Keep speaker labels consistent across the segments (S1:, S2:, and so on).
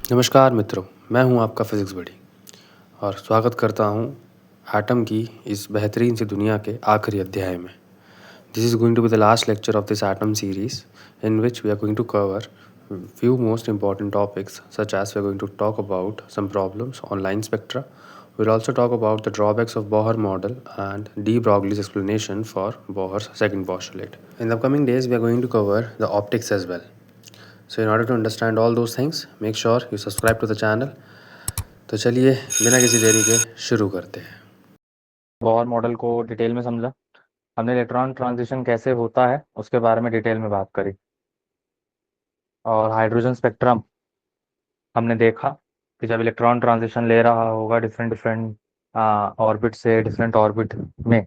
S1: नमस्कार मित्रों, मैं हूं आपका फिज़िक्स बडी और स्वागत करता हूं एटम की इस बेहतरीन सी दुनिया के आखिरी अध्याय में। This is going to be the last lecture of this atom series in which we are going to cover few most important topics such as we are going to talk about some problems on line spectra. We'll also talk about the drawbacks of Bohr model and de Broglie's explanation for Bohr's second postulate. In the upcoming days, we are going to cover the optics as well. So in order to understand all those things, make sure you subscribe to the channel. तो चलिए बिना किसी देरी के शुरू करते हैं।
S2: Bohr model को डिटेल में समझा। हमने इलेक्ट्रॉन ट्रांजिशन कैसे होता है उसके बारे में डिटेल में बात करी और हाइड्रोजन स्पेक्ट्रम हमने देखा कि जब इलेक्ट्रॉन ट्रांजिशन ले रहा होगा डिफरेंट डिफरेंट ऑर्बिट से डिफरेंट ऑर्बिट में,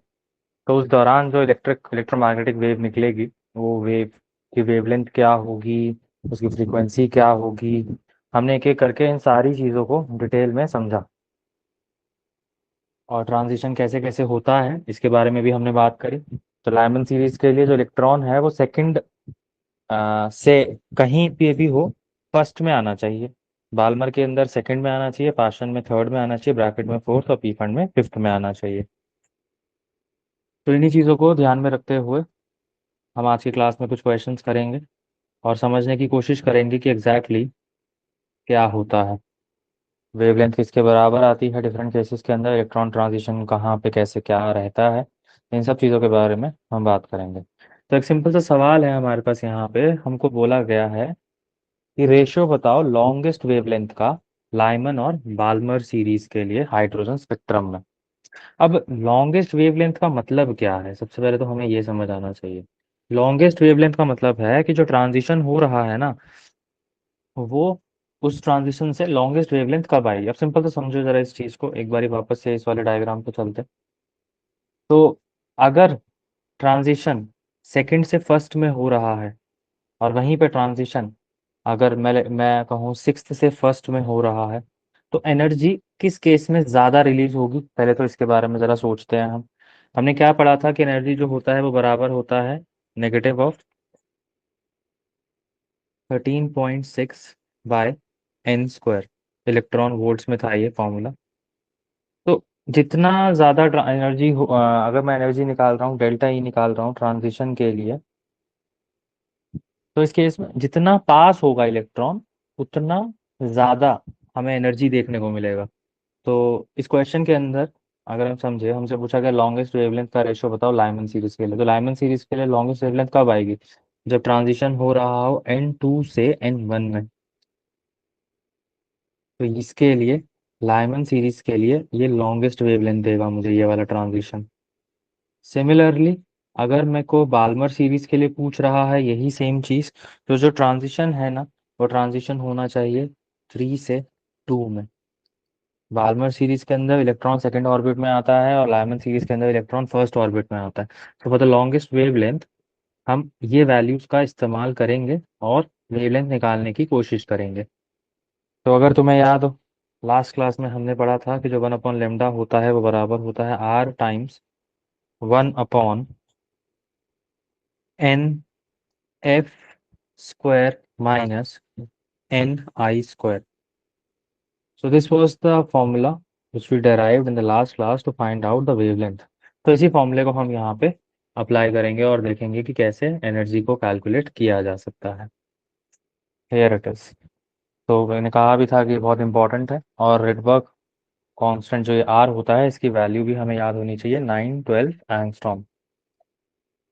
S2: तो उस दौरान जो इलेक्ट्रोमैग्नेटिक वेव निकलेगी, वो वेव की वेवलेंथ क्या होगी, उसकी फ्रीक्वेंसी क्या होगी, हमने एक एक करके इन सारी चीज़ों को डिटेल में समझा। और ट्रांजिशन कैसे कैसे होता है इसके बारे में भी हमने बात करी। तो लाइमन सीरीज के लिए जो इलेक्ट्रॉन है वो सेकंड से कहीं पे भी हो फर्स्ट में आना चाहिए। बाल्मर के अंदर सेकंड में आना चाहिए, पाशन में थर्ड में आना चाहिए, ब्रैकेट में फोर्थ और पी फंड में फिफ्थ में आना चाहिए। तो इन्हीं चीज़ों को ध्यान में रखते हुए हम आज की क्लास में कुछ क्वेश्चंस करेंगे और समझने की कोशिश करेंगे कि एग्जैक्टली क्या होता है, वेवलेंथ किसके बराबर आती है डिफरेंट केसेस के अंदर, इलेक्ट्रॉन ट्रांजिशन कहाँ पे कैसे क्या रहता है, इन सब चीज़ों के बारे में हम बात करेंगे। तो एक सिंपल सा सवाल है हमारे पास, यहाँ पे हमको बोला गया है कि रेशियो बताओ लॉन्गेस्ट वेवलेंथ का लाइमन और बाल्मर सीरीज के लिए हाइड्रोजन स्पेक्ट्रम में। अब लॉन्गेस्ट वेवलेंथ का मतलब क्या है, सबसे पहले तो हमें ये समझ आना चाहिए। लॉन्गेस्ट वेवलेंथ का मतलब है कि जो ट्रांजिशन हो रहा है ना, वो उस ट्रांजिशन से लॉन्गेस्ट वेवलेंथ कब आएगी। अब सिंपल तो समझो जरा इस चीज को, एक बार वापस से इस वाले डायग्राम पे चलते। तो अगर ट्रांजिशन सेकंड से फर्स्ट में हो रहा है और वहीं पे ट्रांजिशन अगर मैं कहूँ सिक्स्थ से फर्स्ट में हो रहा है, तो एनर्जी किस केस में ज़्यादा रिलीज होगी, पहले तो इसके बारे में ज़रा सोचते हैं हम। हमने क्या पढ़ा था कि एनर्जी जो होता है वो बराबर होता है negative of 13.6 by n square, electron volts में था ये फॉर्मूला। तो जितना ज़्यादा एनर्जी अगर मैं एनर्जी निकाल रहा हूँ, डेल्टा ई निकाल रहा हूँ ट्रांजिशन के लिए, तो इस केस में जितना पास होगा इलेक्ट्रॉन उतना ज़्यादा हमें एनर्जी देखने को मिलेगा। तो इस क्वेश्चन के अंदर अगर हम समझे, हमसे पूछा गया लॉन्गेस्ट वेवलेंथ का रेशियो बताओ लाइमन सीरीज के लिए। तो लाइमन सीरीज के लिए लॉन्गेस्ट वेवलेंथ कब आएगी, जब ट्रांजिशन हो रहा हो N2 से N1 में। तो इसके लिए लाइमन सीरीज के लिए ये लॉन्गेस्ट वेवलेंथ देगा मुझे ये वाला ट्रांजिशन। सिमिलरली अगर मेरे को बाल्मर सीरीज के लिए पूछ रहा है यही सेम चीज, तो जो ट्रांजिशन है ना, वो ट्रांजिशन होना चाहिए 3 से 2 में। बाल्मर सीरीज के अंदर इलेक्ट्रॉन सेकंड ऑर्बिट में आता है और लाइमन सीरीज के अंदर इलेक्ट्रॉन फर्स्ट ऑर्बिट में आता है। तो फॉर द लॉन्गेस्ट वेवलेंथ हम ये वैल्यूज का इस्तेमाल करेंगे और वेवलेंथ निकालने की कोशिश करेंगे। तो अगर तुम्हें याद हो, लास्ट क्लास में हमने पढ़ा था कि जो 1/λ होता है वो बराबर होता है R times 1/n f² minus ni²। So this was the formula which we derived in the last class to find out the wavelength। तो इसी फॉर्मूले को हम यहाँ पे अप्लाई करेंगे और देखेंगे कि कैसे एनर्जी को कैलकुलेट किया जा सकता है। Here it is। तो मैंने कहा भी था कि बहुत इंपॉर्टेंट है, और रेडबर्ग कांस्टेंट जो ये आर होता है इसकी वैल्यू भी हमें याद होनी चाहिए, 912 एंगस्ट्रॉम।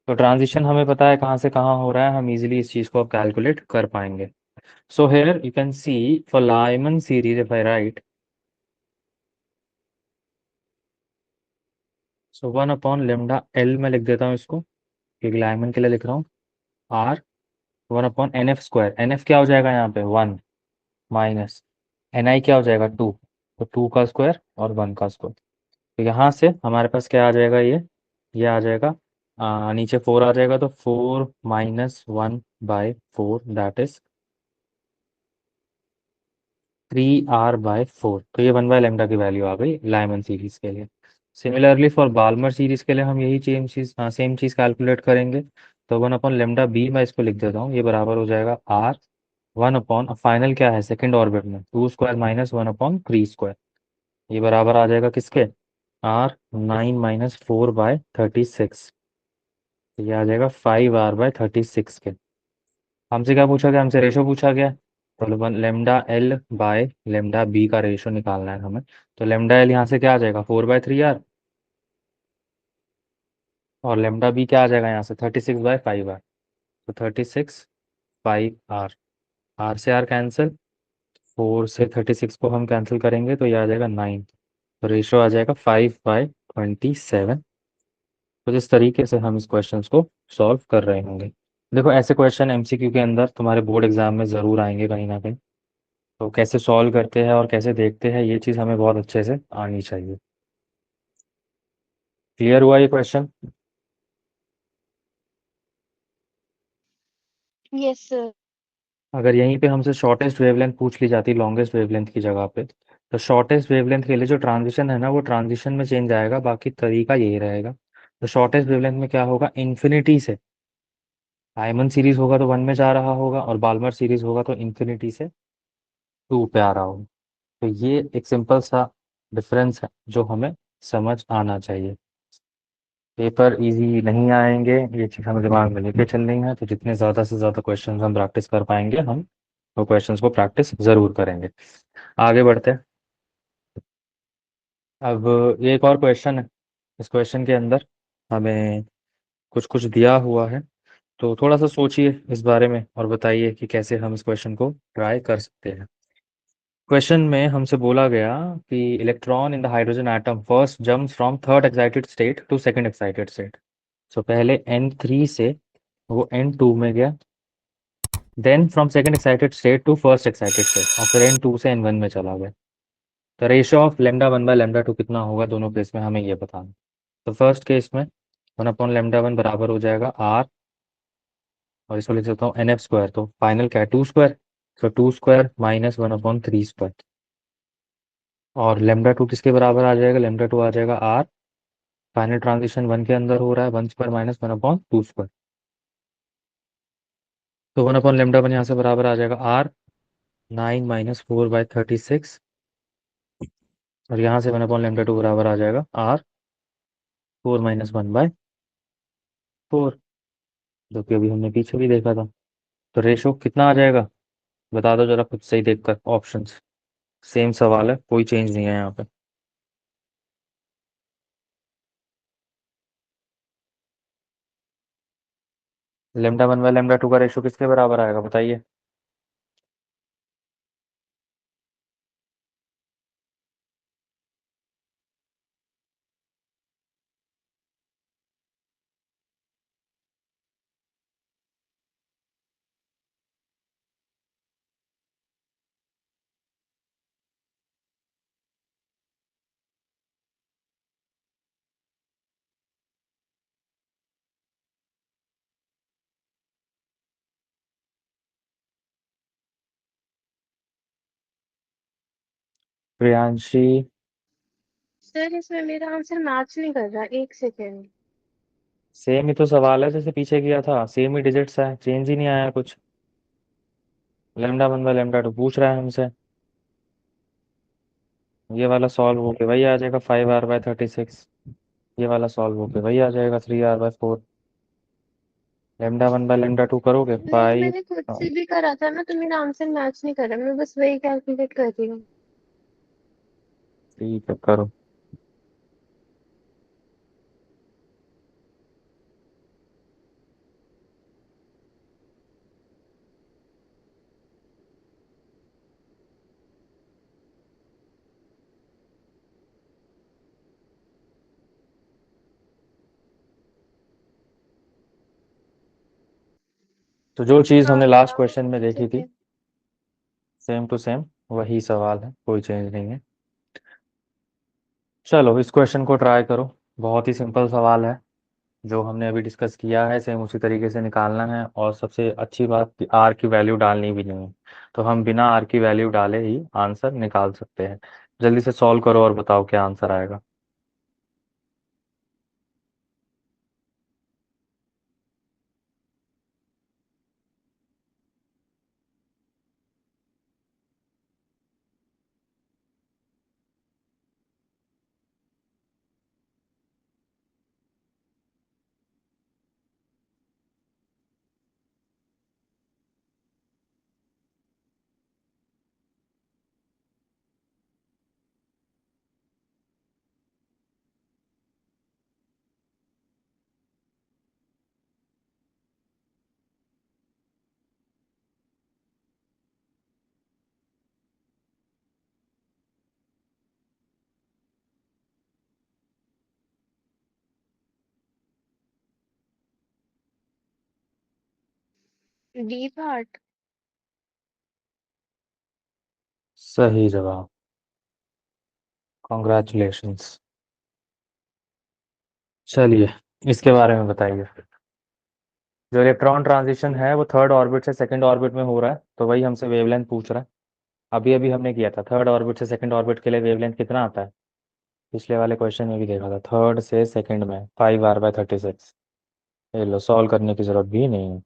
S2: तो ट्रांजिशन हमें पता है कहाँ से कहाँ हो रहा है, हम इजीली इस चीज़ को अब कैलकुलेट कर पाएंगे। So here you can see for Lyman series if I write, so 1/λ मैं लिख देता हूँ इसको क्योंकि लाइमन के लिए लिख रहा हूँ। आर 1/nf², एन एफ क्या हो जाएगा यहाँ पे 1 माइनस एन आई क्या हो जाएगा 2, तो 2 का स्क्वायर और 1 का स्क्वायर। तो यहाँ से हमारे पास क्या आ जाएगा, ये आ जाएगा नीचे 4 आ जाएगा, तो 4 माइनस 1/4 दैट इज 3r/4। तो ये 1/λ की वैल्यू आ गई लाइमन सीरीज के लिए। सिमिलरली फॉर बाल्मर सीरीज के लिए हम यही सेम चीज कैलकुलेट करेंगे। तो 1/λ बी मैं इसको लिख देता हूँ, ये बराबर हो जाएगा R 1 अपॉन फाइनल क्या है सेकंड ऑर्बिट में 2 स्क्वायर माइनस 1 अपॉन 3 स्क्वायर, ये बराबर आ जाएगा किसके, R9 - 4/36। तो ये आ जाएगा 5R/36 के। हमसे क्या पूछा गया, हमसे रेशो पूछा गया, तो lambda L by lambda B का रेशो निकालना है हमें। तो लेमडा एल यहाँ से क्या आ जाएगा 4/3R, और लेमडा बी क्या आ जाएगा यहाँ से 36/5R। तो 36/5R, आर से आर कैंसिल, 4 से 36 को हम कैंसिल करेंगे तो ये आ जाएगा 9। तो रेशो आ जाएगा 5/27। तो जिस तरीके से हम इस क्वेश्चन को सॉल्व कर रहे होंगे, देखो ऐसे क्वेश्चन एमसीक्यू के अंदर तुम्हारे बोर्ड एग्जाम में ज़रूर आएंगे कहीं ना कहीं। तो कैसे सॉल्व करते हैं और कैसे देखते हैं, ये चीज़ हमें बहुत अच्छे से आनी चाहिए। क्लियर हुआ ये क्वेश्चन?
S3: Yes sir.
S2: अगर यहीं पे हमसे शॉर्टेस्ट वेवलेंथ पूछ ली जाती लॉन्गेस्ट वेवलेंथ की जगह पे, तो शॉर्टेस्ट वेवलेंथ के लिए जो ट्रांजिशन है ना वो ट्रांजिशन में चेंज आएगा, बाकी तरीका यही रहेगा। तो शॉर्टेस्ट वेवलेंथ में क्या होगा, इन्फिनिटी से डायमंड सीरीज होगा तो 1 में जा रहा होगा, और बाल्मर सीरीज होगा तो इन्फिनिटी से 2 पे आ रहा होगा। तो ये एक सिंपल सा डिफरेंस है जो हमें समझ आना चाहिए। पेपर इजी नहीं आएंगे, ये चीज़ हमें दिमाग में लेके चलनी है। तो जितने ज़्यादा से ज़्यादा क्वेश्चन हम प्रैक्टिस कर पाएंगे, हम वो क्वेश्चंस को प्रैक्टिस ज़रूर करेंगे। आगे बढ़ते हैं। अब ये एक और क्वेश्चन है, इस क्वेश्चन के अंदर हमें कुछ कुछ दिया हुआ है, तो थोड़ा सा सोचिए इस बारे में और बताइए कि कैसे हम इस क्वेश्चन को ट्राई कर सकते हैं। क्वेश्चन में हमसे बोला गया कि electron in the hydrogen atom first jumps from third excited state to second excited state. So पहले N3 से वो N2 में गया, then from second excited state to first excited state, और फिर N2 से N1 में चला गया। तो रेशियो ऑफ λ1/λ2 कितना होगा दोनों केस में, हमें ये बताना। तो फर्स्ट केस में 1/λ1 बराबर हो जाएगा R, और इसको लिख सकता हूँ NF²। तो फाइनल क्या है 2 स्क्वायर, तो 2 स्क्वायर माइनस 1/3 स्क्वायर। और λ2 किसके बराबर आ जाएगा, λ2 आ जाएगा R, फाइनल ट्रांजिशन 1 के अंदर हो रहा है, 1 स्क्वायर माइनस 1/2 स्क्वायर। तो 1/λ1 यहाँ से बराबर आ जाएगा R 9 - 4/36, और यहाँ से 1/λ2 बराबर आ जाएगा R 4 - 1/4, जो कि अभी हमने पीछे भी देखा था। तो रेशो कितना आ जाएगा, बता दो जरा खुद से ही देखकर ऑप्शंस। सेम सवाल है, कोई चेंज नहीं है यहाँ पे। λ1/λ2 का रेशो किसके बराबर आएगा बताइए। प्रियांशी,
S3: सर इसमें मेरा आंसर मैच नहीं कर रहा, एक सेकेंड।
S2: सेम ही तो सवाल है जैसे पीछे किया था, सेम ही डिजिट्स है, चेंज ही नहीं आया कुछ। λ1/λ2 पूछ रहा है हमसे, ये वाला सॉल्व होके वही आ जाएगा 5R/36। ये वाला सॉल्व होके वही आ जाएगा 3R/4। λ1/λ2 करोगे
S3: नहीं,
S2: 5।
S3: मैंने खुद से भी करा था ना, तो मेरा आंसर मैच नहीं कर रहा, मैं बस वही कैलकुलेट कर रही हूँ।
S2: ठीक है करो। तो जो चीज़
S3: हाँ
S2: हमने लास्ट
S3: बताओ,
S2: क्वेश्चन में देखी
S3: ठीक
S2: थी,
S3: है।
S2: सेम टू सेम वही सवाल है, कोई चेंज नहीं है। चलो इस क्वेश्चन को ट्राई करो, बहुत ही सिंपल सवाल है। जो हमने अभी डिस्कस किया है सेम उसी तरीके से निकालना है, और सबसे अच्छी बात कि आर की वैल्यू डालनी भी नहीं है। तो हम बिना आर की वैल्यू डाले ही आंसर निकाल सकते हैं। जल्दी से सॉल्व करो और बताओ क्या आंसर आएगा।
S3: D part.
S2: सही जवाब, कॉन्ग्रेचुलेशंस। चलिए, इसके बारे में बताइए। जो इलेक्ट्रॉन ट्रांजिशन है वो थर्ड ऑर्बिट से सेकंड ऑर्बिट में हो रहा है, तो वही हमसे वेवलेंथ पूछ रहा है। अभी अभी हमने किया था, थर्ड ऑर्बिट से सेकंड ऑर्बिट के लिए वेवलेंथ कितना आता है, पिछले वाले क्वेश्चन में भी देखा था। थर्ड से सेकंड में 5r/36। ये लो, सॉल्व करने की जरूरत भी नहीं है।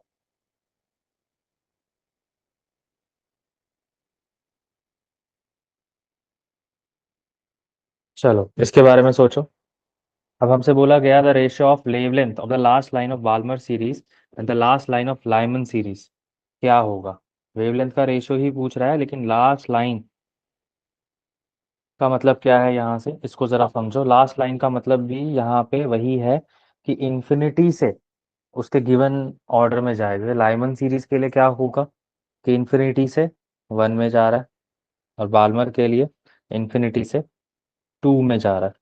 S2: चलो, इसके बारे में सोचो। अब हमसे बोला गया the ratio of wavelength of the last line of Balmer series and the last line of Lyman series क्या होगा। वेवलेंथ का रेशियो ही पूछ रहा है, लेकिन लास्ट लाइन का मतलब क्या है, यहाँ से इसको जरा समझो। लास्ट लाइन का मतलब भी यहाँ पे वही है कि इन्फिनिटी से उसके गिवन ऑर्डर में जाए। जैसे लाइमन सीरीज के लिए क्या होगा कि इन्फिनिटी से 1 में जा रहा है, और बाल्मर के लिए इन्फिनिटी से 2 में जा रहा है।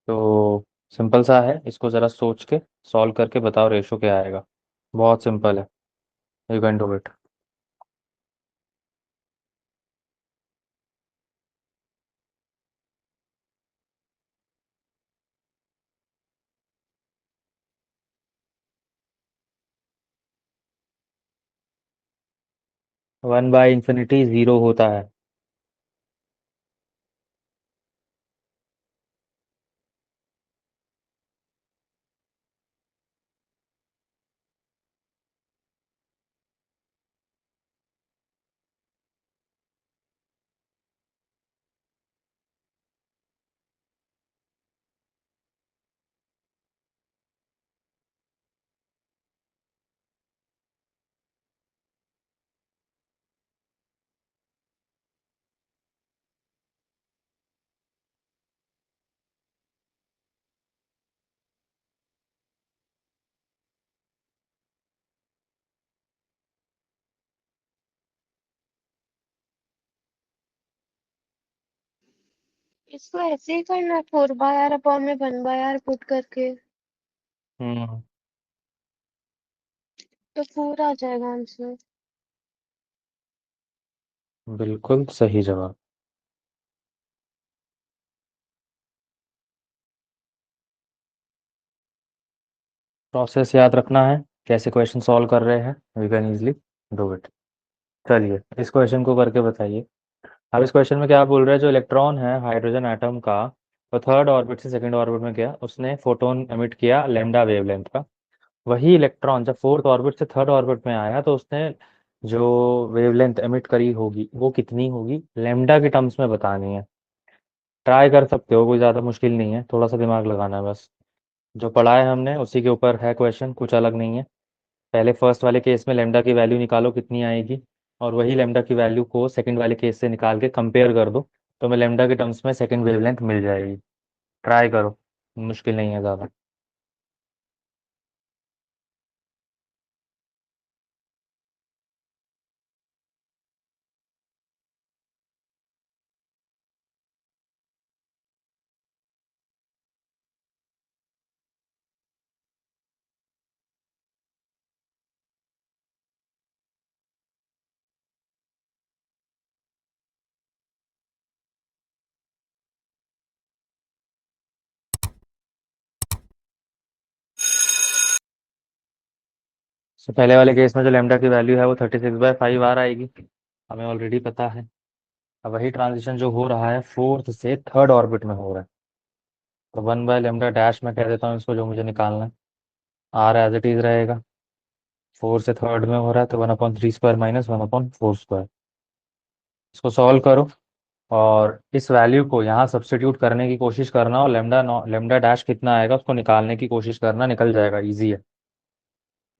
S2: तो सिंपल सा है, इसको ज़रा सोच के सॉल्व करके बताओ रेशो क्या आएगा। बहुत सिंपल है, यू कैन डू इट। 1/∞ 0 होता है।
S3: इसको ऐसे ही करना है 4/r/, में 1/r पुट करके,
S2: हम्म
S3: तो 4 आ जाएगा आंसर।
S2: बिल्कुल सही जवाब। प्रोसेस याद रखना है, कैसे क्वेश्चन सॉल्व कर रहे हैं, we can easily do it. चलिए, इस क्वेश्चन को करके बताइए। अब इस क्वेश्चन में क्या बोल रहे हैं, जो इलेक्ट्रॉन है हाइड्रोजन एटम का, वो थर्ड ऑर्बिट से सेकंड ऑर्बिट में गया, उसने फोटोन एमिट किया लैम्डा वेवलेंथ का। वही इलेक्ट्रॉन जब फोर्थ ऑर्बिट से थर्ड ऑर्बिट में आया, तो उसने जो वेवलेंथ एमिट करी होगी वो कितनी होगी, लैम्डा के टर्म्स में बतानी है। ट्राई कर सकते हो, कोई ज़्यादा मुश्किल नहीं है, थोड़ा सा दिमाग लगाना है बस। जो पढ़ा है हमने उसी के ऊपर है क्वेश्चन, कुछ अलग नहीं है। पहले फर्स्ट वाले केस में लेमडा की वैल्यू निकालो कितनी आएगी, और वही लेमडा की वैल्यू को सेकंड वाले केस से निकाल के कंपेयर कर दो, तो हमें लेमडा के टर्म्स में सेकंड वेवलेंथ मिल जाएगी। ट्राई करो, मुश्किल नहीं है ज़्यादा। तो पहले वाले केस में जो लेमडा की वैल्यू है वो 36/5 आएगी, हमें ऑलरेडी पता है। अब वही ट्रांजिशन जो हो रहा है फोर्थ से थर्ड ऑर्बिट में हो रहा है, तो 1/λ डैश में कह देता हूँ इसको, जो मुझे निकालना है। आर एज इट इज रहेगा, 4 से थर्ड में हो रहा है, तो 1/3² माइनस 1/4²। इसको सॉल्व करो, और इस वैल्यू को यहाँ सब्स्टिट्यूट करने की कोशिश करना, और लेमडा डैश कितना आएगा उसको निकालने की कोशिश करना, निकल जाएगा, इजी है।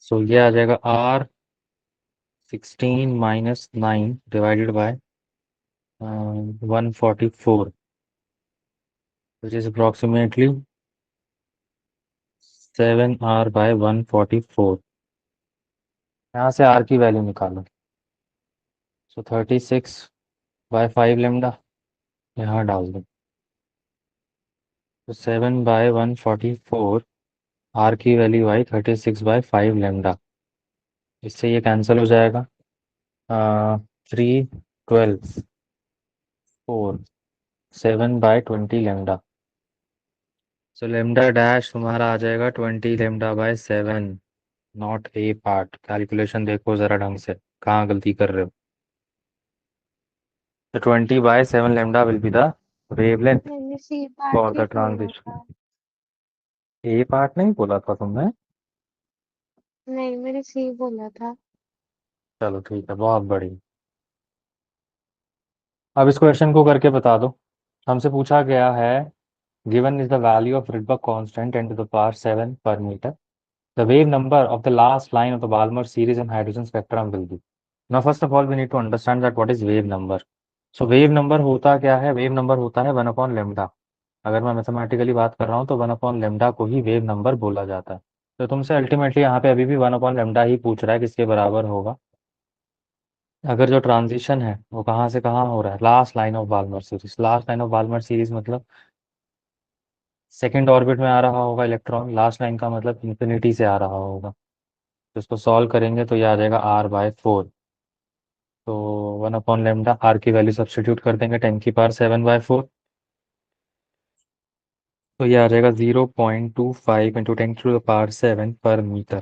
S2: सो ये आ जाएगा R16 - 9 divided by 144, which is approximately 7r/144। यहाँ से R की वैल्यू निकालो। सो 36/5 लेमडा यहाँ डाल दो, तो 7/144। आर की वैल्यू आई 36/5 लेमडा। इससे ये कैंसिल हो जाएगा। 3, 12, 4, 7/20 लेमडा। सो लेमडा डैश तुम्हारा आ जाएगा 20 λ/7। Not a part. कैलकुलेशन देखो जरा ढंग से, कहाँ गलती कर रहे हो। तो 20/7 lambda will be the wavelength
S3: मैंने C part
S2: for
S3: he
S2: the
S3: बोला
S2: ट्रांजिशन।
S3: था।
S2: ए पार्ट नहीं बोला था तुमने?
S3: नहीं, मैंने सी बोला था।
S2: चलो ठीक है, बहुत बढ़िया। अब इस क्वेश्चन को करके बता दो। हमसे पूछा गया है, given is the value of Rydberg constant 10⁻7 per meter. The wave number of the last line of the Balmer series in hydrogen spectrum will be. Now, first of all, we need to understand that what is wave number. So, wave number होता क्या है? wave number होता है 1/λ। अगर मैं mathematically बात कर रहा हूँ तो 1/λ को ही वेव नंबर बोला जाता है। तो तुमसे अल्टीमेटली यहाँ पे अभी भी 1/λ ही पूछ रहा है, किसके बराबर होगा। अगर जो ट्रांजिशन है वो कहाँ से कहाँ हो रहा है, last line of Balmer series. Last line of Balmer series मतलब सेकेंड ऑर्बिट में आ रहा होगा इलेक्ट्रॉन, लास्ट लाइन का मतलब इंफिनिटी से आ रहा होगा। तो इसको सॉल्व करेंगे तो ये आ जाएगा R/4। तो 1/λ, आर की वैल्यू सब्सटीट्यूट कर देंगे 10⁻7/4। तो ये आ जाएगा 0.25 × 10⁻7 पर मीटर।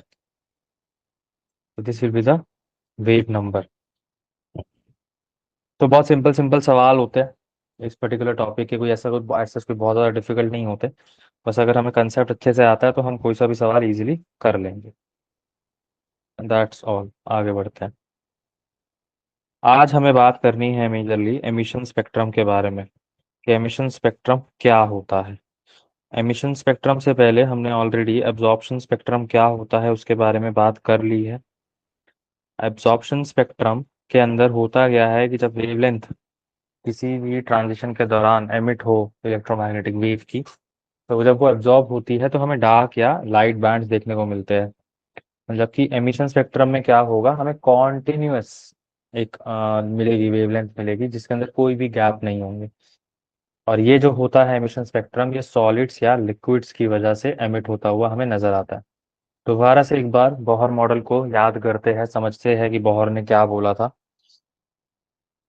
S2: तो this will be the wave number. तो बहुत सिंपल सिंपल सवाल होते हैं इस पर्टिकुलर टॉपिक के, कोई ऐसा कोई बहुत ज़्यादा डिफिकल्ट नहीं होते। बस अगर हमें कंसेप्ट अच्छे से आता है तो हम कोई सा भी सवाल इजीली कर लेंगे। That's all. आगे बढ़ते हैं। आज हमें बात करनी है मेजरली एमिशन स्पेक्ट्रम के बारे में, कि एमिशन स्पेक्ट्रम क्या होता है। एमिशन स्पेक्ट्रम से पहले हमने ऑलरेडी एब्जॉर्प्शन स्पेक्ट्रम क्या होता है उसके बारे में बात कर ली है। एब्जॉर्प्शन स्पेक्ट्रम के अंदर होता क्या है कि जब वेवलेंथ किसी भी ट्रांजिशन के दौरान एमिट हो इलेक्ट्रोमैग्नेटिक वेव की, तो जब वो एब्जॉर्ब होती है तो हमें डार्क या लाइट बैंड्स देखने को मिलते हैं। जबकि एमिशन स्पेक्ट्रम में क्या होगा, हमें कॉन्टिन्यूअस एक मिलेगी, वेवलेंथ मिलेगी जिसके अंदर कोई भी गैप नहीं होंगे। और ये जो होता है एमिशन स्पेक्ट्रम, ये सॉलिड्स या लिक्विड्स की वजह से एमिट होता हुआ हमें नजर आता है। दोबारा से एक बार बोहर मॉडल को याद करते हैं, समझते हैं कि बोहर ने क्या बोला था।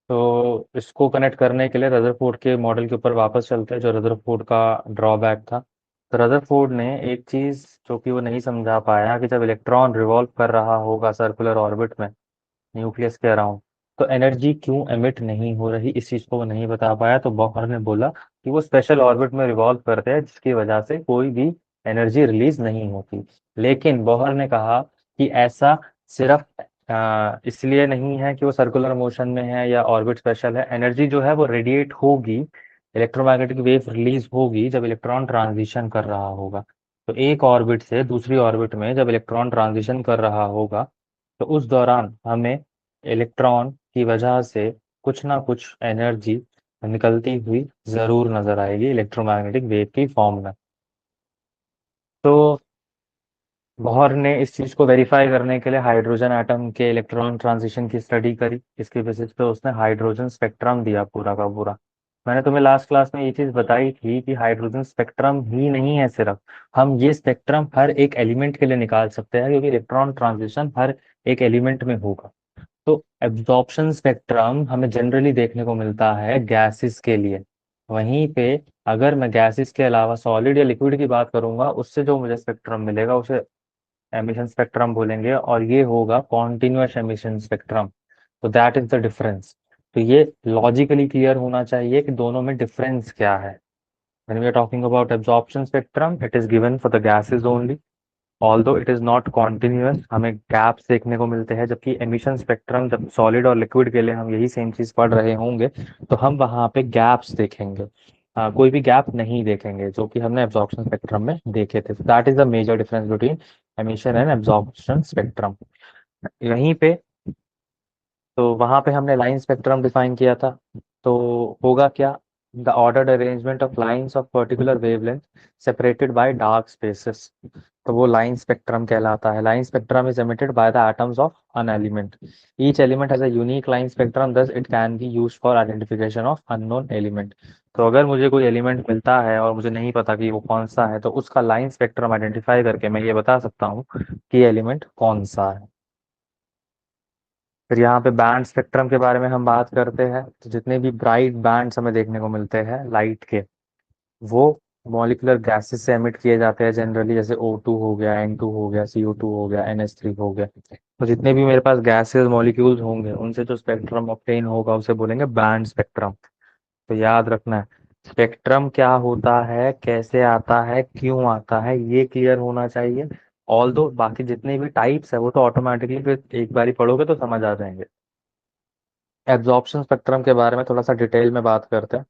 S2: तो इसको कनेक्ट करने के लिए रदरफोर्ड के मॉडल के ऊपर वापस चलते हैं, जो रदरफोर्ड का ड्रॉबैक था। तो रदरफोर्ड ने एक चीज जो कि वो नहीं समझा पाया, कि जब इलेक्ट्रॉन रिवॉल्व कर रहा होगा सर्कुलर ऑर्बिट में न्यूक्लियस के अराउंड, तो एनर्जी क्यों एमिट नहीं हो रही, इस चीज को वो नहीं बता पाया। तो बोहर ने बोला कि वो स्पेशल ऑर्बिट में रिवॉल्व करते हैं जिसकी वजह से कोई भी एनर्जी रिलीज नहीं होती। लेकिन बोहर ने कहा कि ऐसा सिर्फ इसलिए नहीं है कि वो सर्कुलर मोशन में है या ऑर्बिट स्पेशल है। एनर्जी जो है वो रेडिएट होगी, इलेक्ट्रोमैग्नेटिक वेव रिलीज होगी जब इलेक्ट्रॉन ट्रांजिशन कर रहा होगा। तो एक ऑर्बिट से दूसरी ऑर्बिट में जब इलेक्ट्रॉन ट्रांजिशन कर रहा होगा, तो उस दौरान हमें इलेक्ट्रॉन की वजह से कुछ ना कुछ एनर्जी निकलती हुई जरूर नजर आएगी इलेक्ट्रोमैग्नेटिक वेव की फॉर्म में। तो बोहर ने इस चीज को वेरीफाई करने के लिए हाइड्रोजन एटम के इलेक्ट्रॉन ट्रांजिशन की स्टडी करी। इसके बेसिस पे उसने हाइड्रोजन स्पेक्ट्रम दिया पूरा का पूरा। मैंने तुम्हें लास्ट क्लास में ये चीज बताई थी कि हाइड्रोजन स्पेक्ट्रम ही नहीं है सिर्फ, हम ये स्पेक्ट्रम हर एक एलिमेंट के लिए निकाल सकते हैं, क्योंकि इलेक्ट्रॉन ट्रांजिशन हर एक एलिमेंट में होगा। तो एब्जॉर्प्शन स्पेक्ट्रम हमें जनरली देखने को मिलता है गैसेस के लिए। वहीं पे अगर मैं गैसेस के अलावा सॉलिड या लिक्विड की बात करूंगा, उससे जो मुझे स्पेक्ट्रम मिलेगा उसे एमिशन स्पेक्ट्रम बोलेंगे, और ये होगा कॉन्टिन्यूअस एमिशन स्पेक्ट्रम। तो दैट इज द डिफरेंस। तो ये लॉजिकली क्लियर होना चाहिए कि दोनों में डिफरेंस क्या है। When we are talking about absorption spectrum, it is given for the gases only, although it is not continuous, हमें गैप्स देखने को मिलते हैं। जबकि एमिशन स्पेक्ट्रम जब सॉलिड और लिक्विड के लिए हम यही सेम चीज पढ़ रहे होंगे, तो हम वहां पे गैप्स देखेंगे, कोई भी गैप नहीं देखेंगे, जो कि हमने एब्जॉर्प्शन स्पेक्ट्रम में देखे थे। That is the major difference between emission and absorption spectrum. यहीं पे, तो वहां पे हमने लाइन स्पेक्ट्रम डिफाइन किया था। तो होगा क्या, the ordered arrangement of lines of particular wavelength separated by dark spaces. तो वो लाइन स्पेक्ट्रम कहलाता है। Line spectrum is emitted by the atoms of an element. Each element has a unique line spectrum, thus it can be used for identification of unknown element. तो अगर मुझे कोई element मिलता है और मुझे नहीं पता कि वो कौन सा है, तो उसका लाइन स्पेक्ट्रम आइडेंटिफाई करके मैं ये बता सकता हूँ कि एलिमेंट कौन सा है। फिर यहाँ पे बैंड स्पेक्ट्रम के बारे में हम बात करते हैं, तो जितने भी ब्राइट बैंड्स हमें देखने को मिलते हैं लाइट के, वो मॉलिक्यूलर गैसेस से एमिट किए जाते हैं जनरली, जैसे O2 हो गया, N2 हो गया, CO2 हो गया, NH3 हो गया। तो जितने भी मेरे पास गैसेस मॉलिक्यूल्स होंगे उनसे जो स्पेक्ट्रम ऑब्टेन होगा उसे बोलेंगे बैंड स्पेक्ट्रम। तो याद रखना है, स्पेक्ट्रम क्या होता है, कैसे आता है, क्यों आता है, ये क्लियर होना चाहिए। ऑल दो बाकी जितने भी टाइप्स है वो तो ऑटोमेटिकली फिर एक बार ही पढ़ोगे तो समझ आ जाएंगे। एब्जॉर्प्शन स्पेक्ट्रम के बारे में थोड़ा सा डिटेल में बात करते हैं।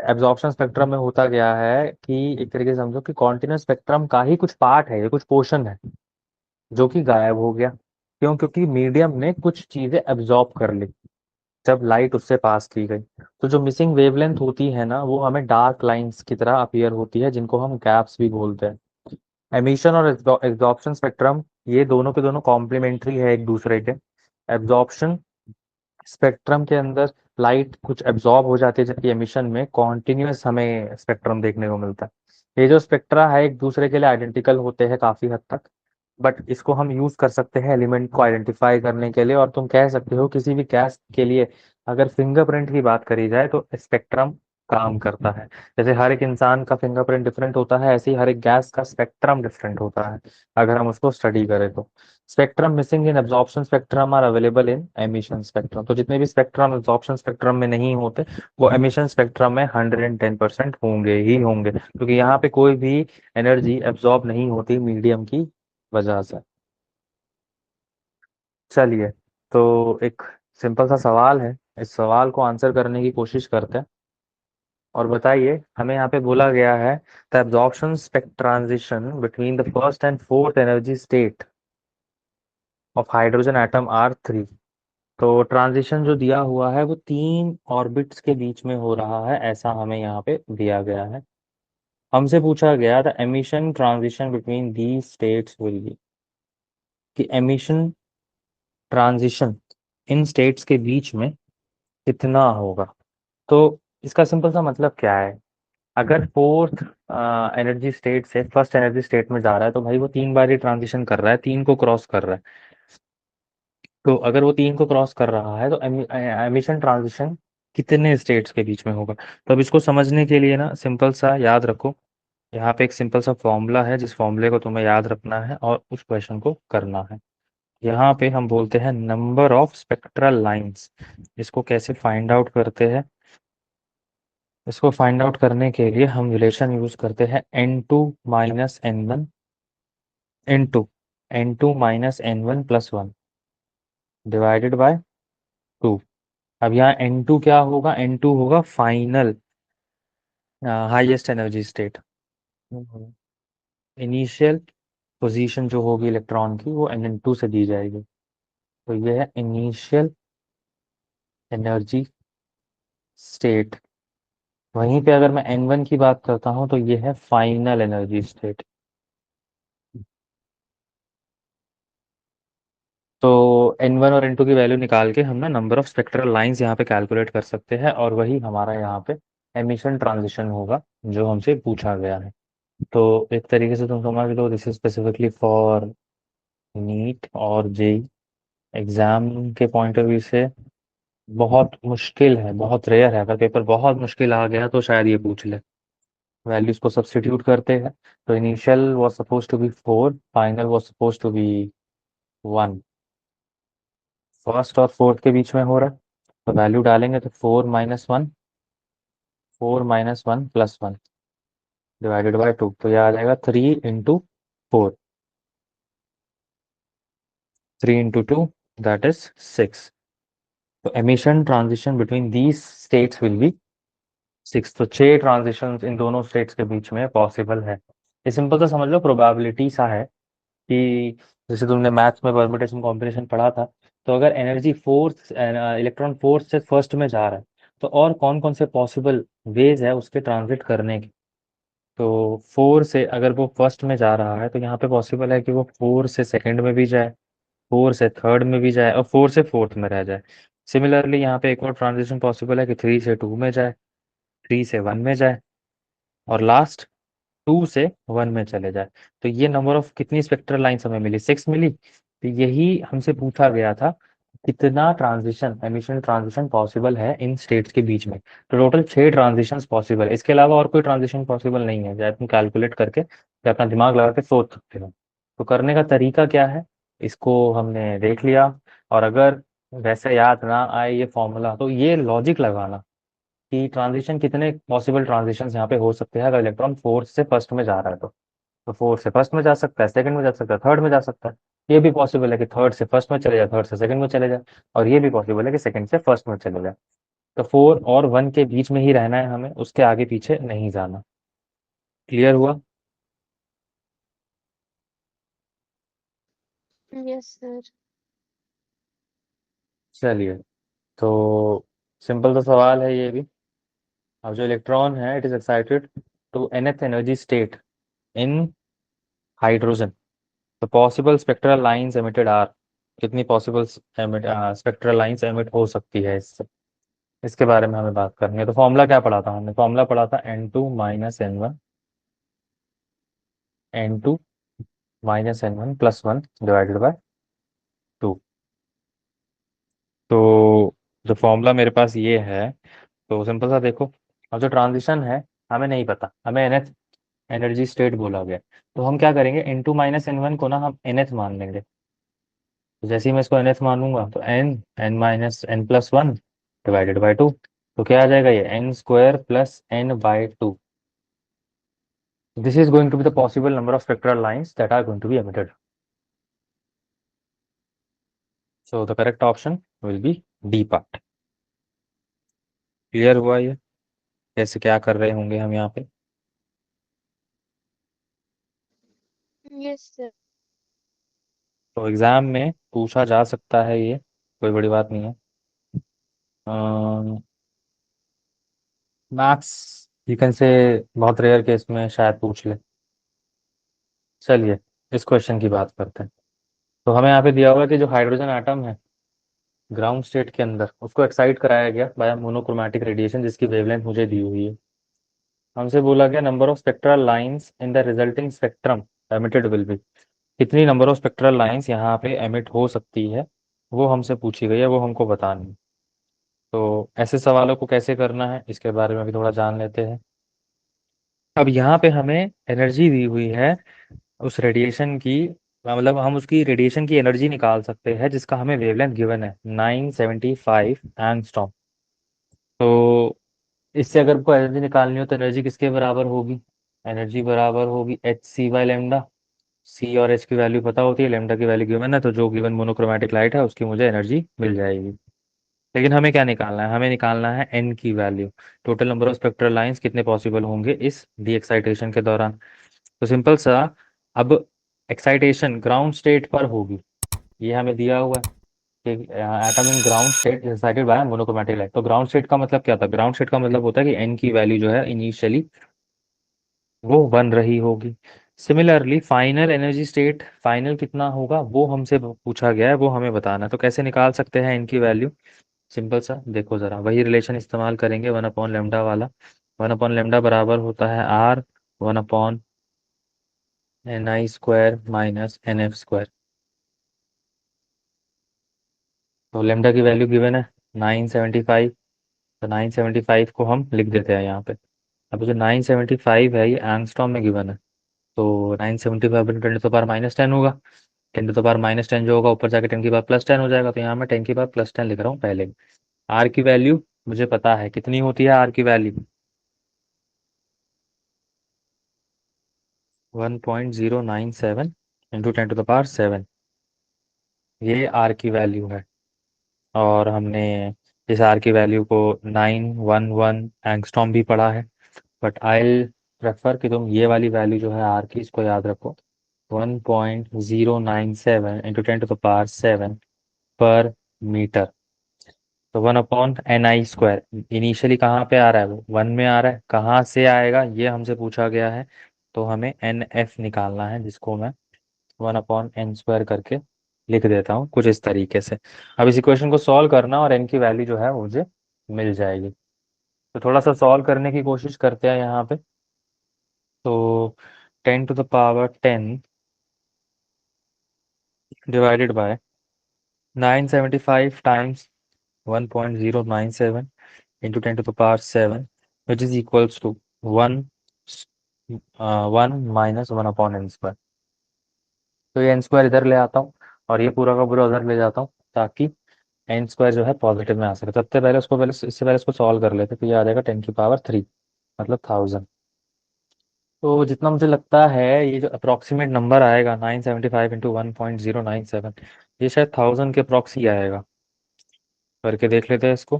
S2: एब्जॉर्प्शन स्पेक्ट्रम में होता क्या है कि एक तरीके से समझो कि कॉन्टिन्यूस स्पेक्ट्रम का ही कुछ पार्ट है, ये कुछ पोर्शन है जो कि गायब हो गया। क्यों? क्योंकि मीडियम ने कुछ चीजें एब्जॉर्ब कर ली जब लाइट उससे पास की गई। तो जो मिसिंग वेवलेंथ होती है ना, वो हमें डार्क लाइंस की तरह अपीयर होती है, जिनको हम गैप्स भी बोलते हैं। एमिशन और एब्जॉर्प्शन स्पेक्ट्रम ये दोनों के दोनों कॉम्प्लीमेंट्री है एक दूसरे के। एब्जॉर्प्शन स्पेक्ट्रम के अंदर लाइट कुछ एब्जॉर्ब हो जाती है, जबकि एमिशन में कॉन्टिन्यूअस हमें स्पेक्ट्रम देखने को मिलता है। ये जो स्पेक्ट्रा है एक दूसरे के लिए आइडेंटिकल होते हैं काफी हद तक, बट इसको हम यूज कर सकते हैं एलिमेंट को आइडेंटिफाई करने के लिए। और तुम कह सकते हो किसी भी गैस के लिए अगर फिंगरप्रिंट की बात करी जाए तो स्पेक्ट्रम काम करता है। जैसे हर एक इंसान का फिंगरप्रिंट डिफरेंट होता है, ऐसे ही हर एक गैस का स्पेक्ट्रम डिफरेंट होता है अगर हम उसको स्टडी करें तो। Spectrum missing in absorption spectrum are available in emission spectrum. तो जितने भी स्पेक्ट्रम एब्जॉर्प्शन स्पेक्ट्रम में नहीं होते वो एमिशन स्पेक्ट्रम में 110% होंगे ही होंगे, क्योंकि यहाँ पे कोई भी एनर्जी एब्जॉर्ब नहीं होती मीडियम की वजह से। चलिए, तो एक सिंपल सा सवाल है, इस सवाल को आंसर करने की कोशिश करते हैं। और बताइए, हमें यहाँ पे बोला गया है the absorption spectrum transition between the first and fourth energy state of hydrogen atom are 3। तो ट्रांजिशन जो दिया हुआ है वो 3 ऑर्बिट्स के बीच में हो रहा है, ऐसा हमें यहाँ पे दिया गया है। हमसे पूछा गया the emission transition between the states will be, कि एमिशन ट्रांजिशन इन स्टेट्स के बीच में कितना होगा। तो इसका सिंपल सा मतलब क्या है, अगर फोर्थ एनर्जी स्टेट से फर्स्ट एनर्जी स्टेट में जा रहा है तो भाई वो 3 बार ही ट्रांजिशन कर रहा है, 3 को क्रॉस कर रहा है। तो अगर वो 3 को क्रॉस कर रहा है तो एमिशन ट्रांजिशन कितने स्टेट्स के बीच में होगा। तो अब इसको समझने के लिए ना सिंपल सा याद रखो, यहाँ पे एक सिंपल सा फॉर्मूला है जिस फॉर्मूले को तुम्हें याद रखना है और उस क्वेश्चन को करना है। यहाँ पे हम बोलते हैं नंबर ऑफ स्पेक्ट्रल लाइंस। इसको कैसे फाइंड आउट करते हैं, इसको फाइंड आउट करने के लिए हम रिलेशन यूज करते हैं N2 - N1 N2 - N1 + 1 divided by 2। अब यहाँ N2 क्या होगा, N2 होगा final highest energy state. Initial position जो होगी इलेक्ट्रॉन की वो N2 से दी जाएगी। तो ये है इनिशियल एनर्जी स्टेट। वहीं पे अगर मैं N1 की बात करता हूँ तो ये है फाइनल एनर्जी स्टेट। तो N1 और N2 की वैल्यू निकाल के हम ना नंबर ऑफ स्पेक्ट्रल लाइंस यहाँ पे कैलकुलेट कर सकते हैं, और वही हमारा यहाँ पे एमिशन ट्रांजिशन होगा जो हमसे पूछा गया है। तो एक तरीके से तुम समझ लो, this is specifically for NEET और जेई एग्जाम के पॉइंट ऑफ व्यू से बहुत मुश्किल है, बहुत रेयर है। अगर पेपर बहुत मुश्किल आ गया तो शायद ये पूछ ले। वैल्यूज को सब्स्टिट्यूट करते हैं, तो initial was suppose to be 4, final was suppose to be 1, first और फोर्थ के बीच में हो रहा है। तो वैल्यू डालेंगे तो 4 - 1, 4 - 1 + 1 डिवाइडेड बाय 2। तो यह आ जाएगा 3 × 4, 3 × 2 दैट इज 6। तो emission transition between these states will be 6। तो 6 ट्रांजिशन इन दोनों स्टेट्स के बीच में पॉसिबल है। ये सिंपल सा समझ लो, प्रोबेबिलिटी सा है कि जैसे तुमने मैथ्स में परम्यूटेशन कॉम्बिनेशन पढ़ा था, तो अगर एनर्जी फोर्थ इलेक्ट्रॉन फोर्थ से फर्स्ट में जा रहा है तो और कौन कौन से पॉसिबल वेज है उसके ट्रांजिट करने के। तो 4 से अगर वो फर्स्ट में जा रहा है तो यहाँ पे पॉसिबल है कि वो 4 से सेकंड में भी जाए, 4 से थर्ड में भी जाए और 4 से फोर्थ में रह जाए। सिमिलरली यहाँ पे एक और ट्रांजिशन पॉसिबल है कि 3 से 2 में जाए, 3 से 1 में जाए, और लास्ट 2 से 1 में चले जाए। तो ये नंबर ऑफ कितनी स्पेक्ट्रल लाइन्स हमें मिली, 6 मिली। तो यही हमसे पूछा गया था कितना ट्रांजिशन एमिशन ट्रांजिशन पॉसिबल है इन स्टेट्स के बीच में। तो टोटल 6 ट्रांजिशंस पॉसिबल है, इसके अलावा और कोई ट्रांजिशन पॉसिबल नहीं है, चाहे तुम कैलकुलेट करके या अपना दिमाग लगा के सोच सकते हो। तो करने का तरीका क्या है, इसको हमने देख लिया। और अगर वैसे याद ना आए ये फॉर्मूला, तो ये लॉजिक लगाना कि ट्रांजिशन कितने पॉसिबल ट्रांजिशन यहाँ पे हो सकते हैं अगर इलेक्ट्रॉन फोर्थ से फर्स्ट में जा रहा है तो फोर्थ से फर्स्ट में जा सकता है, सेकंड में जा सकता है, थर्ड में जा सकता है। ये भी पॉसिबल है कि थर्ड से फर्स्ट में चले जाए, थर्ड से सेकंड में चले जाए, और ये भी पॉसिबल है कि सेकंड से फर्स्ट में चले जाए। तो 4 और 1 के बीच में ही रहना है हमें, उसके आगे पीछे नहीं जाना। क्लियर हुआ?
S3: Yes sir.
S2: चलिए, तो सिंपल सा सवाल है ये भी। अब जो इलेक्ट्रॉन है it is excited to nth energy state in hydrogen. तो possible spectral lines emitted are, कितनी पॉसिबल स्पेक्ट्रल लाइंस एमिट हो सकती है इससे, इसके बारे में हमें बात करनी है। तो फॉर्मूला क्या पढ़ा था हमने, फॉर्मूला पढ़ा था n2 - n1 डिवाइडेड बाय 2। तो जो फॉर्मूला मेरे पास ये है, तो सिंपल सा देखो। अब जो ट्रांजिशन है हमें नहीं पता, हमें nth एनर्जी स्टेट बोला गया, तो हम क्या करेंगे, n2 - n1 को ना हम nth मान लेंगे। तो जैसे ही मैं इसको nth मानूंगा तो n - n+1 डिवाइडेड बाय 2। तो क्या आ जाएगा, ये n² + n/2। This is going to be the possible number of spectral lines that are going to be emitted. So the correct option will be D part. Clear हुआ ये कैसे क्या कर रहे होंगे हम यहाँ पे?
S3: Yes sir.
S2: तो एग्जाम में पूछा जा सकता है ये, कोई बड़ी बात नहीं है। मैथ्स यू कैन से बहुत रेयर केस में शायद पूछ ले। चलिए, इस क्वेश्चन की बात करते हैं। तो हमें यहाँ पे दिया हुआ है कि जो हाइड्रोजन एटम है ग्राउंड स्टेट के अंदर, उसको एक्साइट कराया गया बाय मोनोक्रोमैटिक रेडिएशन, जिसकी वेवलेंथ मुझे दी हुई है। हमसे बोला गया number of spectral lines in the resulting spectrum emitted will be, कितनी नंबर ऑफ स्पेक्ट्रल लाइंस यहाँ पे एमिट हो सकती है, वो हमसे पूछी गई है, वो हमको बतानी है। तो ऐसे सवालों को कैसे करना है इसके बारे में भी थोड़ा जान लेते हैं। अब यहाँ पे हमें एनर्जी दी हुई है उस रेडिएशन की, मतलब हम उसकी रेडिएशन की एनर्जी निकाल सकते हैं जिसका हमें वेवलेंथ गिवन है 975 एंगस्ट्रॉम। तो इससे अगर कोई एनर्जी निकालनी हो तो एनर्जी किसके बराबर होगी, एनर्जी बराबर होगी h c/λ। सी और एच की वैल्यू पता होती है, लेमडा की वैल्यू गिवन है, तो जो गिवन मोनोक्रोमैटिक लाइट है उसकी मुझे एनर्जी मिल जाएगी। लेकिन हमें क्या निकालना है, हमें निकालना है एन की value, total number of spectral lines कितने पॉसिबल होंगे इस डी एक्साइटेशन के दौरान। तो सिंपल सा, अब एक्साइटेशन ग्राउंड स्टेट पर होगी, ये हमें दिया हुआ है कि atom in ground state excited by monochromatic light. तो ग्राउंड स्टेट का मतलब क्या था, ग्राउंड स्टेट का मतलब होता है कि एन की वैल्यू जो है इनिशियली वो बन रही होगी। Similarly final energy state, final कितना होगा वो हमसे पूछा गया है, वो हमें बताना है। तो कैसे निकाल सकते हैं इनकी वैल्यू, सिंपल सा देखो जरा, वही रिलेशन इस्तेमाल करेंगे 1/λ वाला। 1/λ बराबर होता है R 1/ni² - nf²। तो लेमडा की वैल्यू गिवन है 975, तो 975 को हम लिख देते हैं यहाँ पे। अब जो 975 है ये एंगस्ट्रॉम में गिवन है, तो 975 × 10⁻10 होगा। 10⁻10 जो होगा ऊपर जाके 10⁻+10 हो जाएगा, तो यहाँ मैं 10⁻+10 लिख रहा हूँ पहले। आर की वैल्यू मुझे पता है, कितनी होती है आर की वैल्यू, 1.097 × 10⁻7, ये आर की वैल्यू है। और हमने इस आर की वैल्यू को 911 एंगस्ट्रॉम भी पढ़ा है, बट आई प्रेफर कि तुम ये वाली वैल्यू जो है आर की, इसको याद रखो, 1.097 × 10⁻7 पर मीटर। तो 1/ni², इनिशियली कहाँ पे आ रहा है, वो 1 में आ रहा है, कहाँ से आएगा ये हमसे पूछा गया है। तो हमें nf निकालना है, जिसको मैं 1/n² करके लिख देता हूँ कुछ इस तरीके से। अब इस इक्वेशन को सॉल्व करना और n की वैल्यू जो है वो मुझे मिल जाएगी। तो थोड़ा सा सॉल्व करने की कोशिश करते हैं यहाँ पे। तो 10⁻10 divided by 975 times 1.097 into 10 to the power 7 which is equals to 1 1 minus 1 upon n square। तो ये n स्क्वायर इधर ले आता हूँ और ये पूरा का पूरा उधर ले जाता हूँ ताकि n स्क्वायर जो है पॉजिटिव में आ सके। सबसे पहले उसको इससे पहले इसको सॉल्व कर लेते, तो ये आ जाएगा 10 की पावर 3 मतलब 1000। तो जितना मुझे लगता है ये जो अप्रोक्सीमेट नंबर आएगा 975 इंटू 1.097 ये शायद 1000 के अप्रॉक्स ही आएगा। करके देख लेते हैं इसको।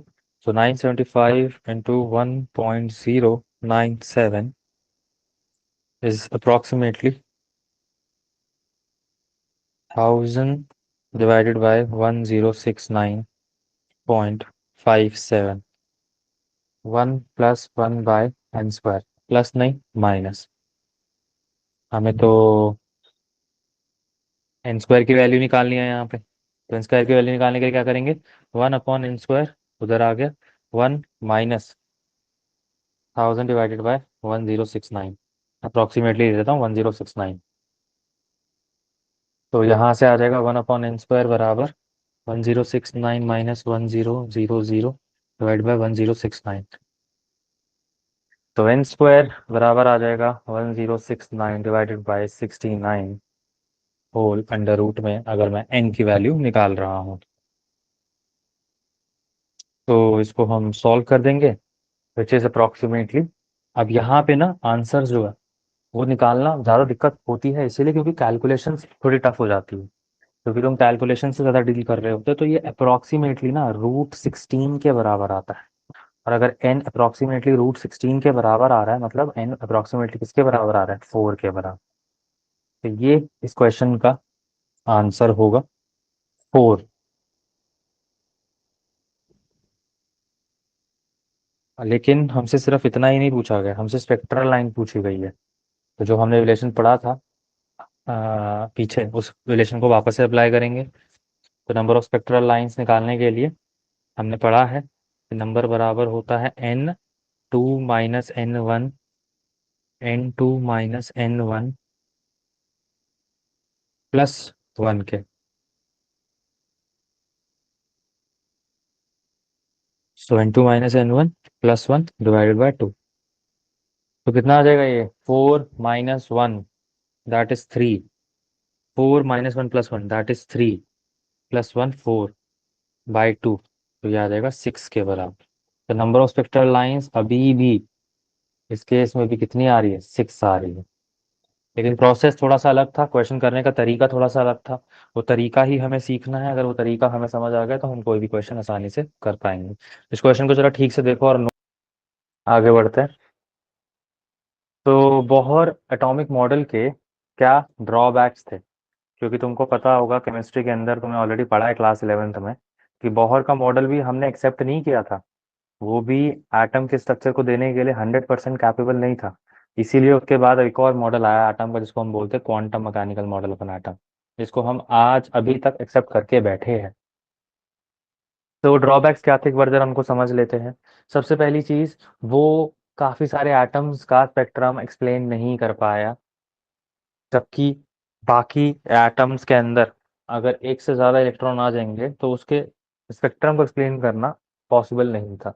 S2: तो 975 into 1.097 is approximately 1000 divided by 1069.57 1 plus 1 by n square plus नहीं माइनस। हमें तो n स्क्वायर की वैल्यू निकालनी है यहाँ पे, तो n स्क्वायर की वैल्यू निकालने के लिए क्या करेंगे, 1 अपॉन n स्क्वायर उधर आ गया 1 माइनस 1000 डिवाइडेड बाय 1069 अप्रोक्सीमेटली दे देता हूँ 1069। तो यहाँ से आ जाएगा 1 अपॉन n स्क्वायर बराबर 1069 माइनस 1000 डिवाइड बाय 1069। तो n स्क्वायर बराबर आ जाएगा 1069 divided by 69 whole under root में, अगर मैं n की वैल्यू निकाल रहा हूँ। तो इसको हम सॉल्व कर देंगे विच इज अप्रोक्सीमेटली। अब यहाँ पे ना आंसर जो है वो निकालना ज़्यादा दिक्कत होती है इसीलिए क्योंकि कैलकुलेशन थोड़ी टफ हो जाती है, क्योंकि तुम कैलकुलेशन से ज़्यादा डील कर रहे होते हो। तो ये अप्रोक्सीमेटली ना रूट 16 के बराबर आता है, और अगर n अप्रोक्सीमेटली रूट 16 के बराबर आ रहा है मतलब n अप्रोक्सीमेटली किसके बराबर आ रहा है, 4 के बराबर। तो ये इस क्वेश्चन का आंसर होगा 4। लेकिन हमसे सिर्फ इतना ही नहीं पूछा गया, हमसे स्पेक्ट्रल लाइन पूछी गई है। तो जो हमने रिलेशन पढ़ा था पीछे, उस रिलेशन को वापस से अप्लाई करेंगे। तो नंबर ऑफ स्पेक्ट्रल लाइंस निकालने के लिए हमने पढ़ा है कि नंबर बराबर होता है n2 minus n1 n2 minus n1 plus 1 के। So n2 minus n1 plus 1 divided by 2। तो कितना आ जाएगा ये 4 minus 1 that is 3, 4 minus 1 plus 1 that is 3 plus 1 4 by 2। तो ये आ जाएगा 6 के बराबर। तो नंबर ऑफ स्पेक्ट्रल लाइंस अभी भी इस केस में भी कितनी आ रही है, 6 आ रही है। लेकिन प्रोसेस थोड़ा सा अलग था, क्वेश्चन करने का तरीका थोड़ा सा अलग था। वो तरीका ही हमें सीखना है, अगर वो तरीका हमें समझ आ गया तो हम कोई भी क्वेश्चन आसानी से कर पाएंगे। इस क्वेश्चन को जरा ठीक से देखो और आगे बढ़ते हैं। तो बोहर एटॉमिक मॉडल के क्या ड्रॉबैक्स थे, क्योंकि तुमको पता होगा केमिस्ट्री के अंदर तुमने ऑलरेडी पढ़ा है क्लास 11th में कि बोहर का मॉडल भी हमने एक्सेप्ट नहीं किया था। वो भी एटम के स्ट्रक्चर को देने के लिए 100% कैपेबल नहीं था। इसीलिए उसके बाद एक और मॉडल आया एटम का जिसको हम बोलते हैं quantum mechanical model of an atom, जिसको हम आज अभी तक एक्सेप्ट करके बैठे हैं। तो ड्रॉबैक्स क्या थे एक बार जरा उनको समझ लेते हैं। सबसे पहली चीज, वो काफी सारे एटम्स का स्पेक्ट्रम एक्सप्लेन नहीं कर पाया, जबकि बाकी एटम्स के अंदर अगर एक से ज़्यादा इलेक्ट्रॉन आ जाएंगे तो उसके स्पेक्ट्रम को एक्सप्लेन करना पॉसिबल नहीं था।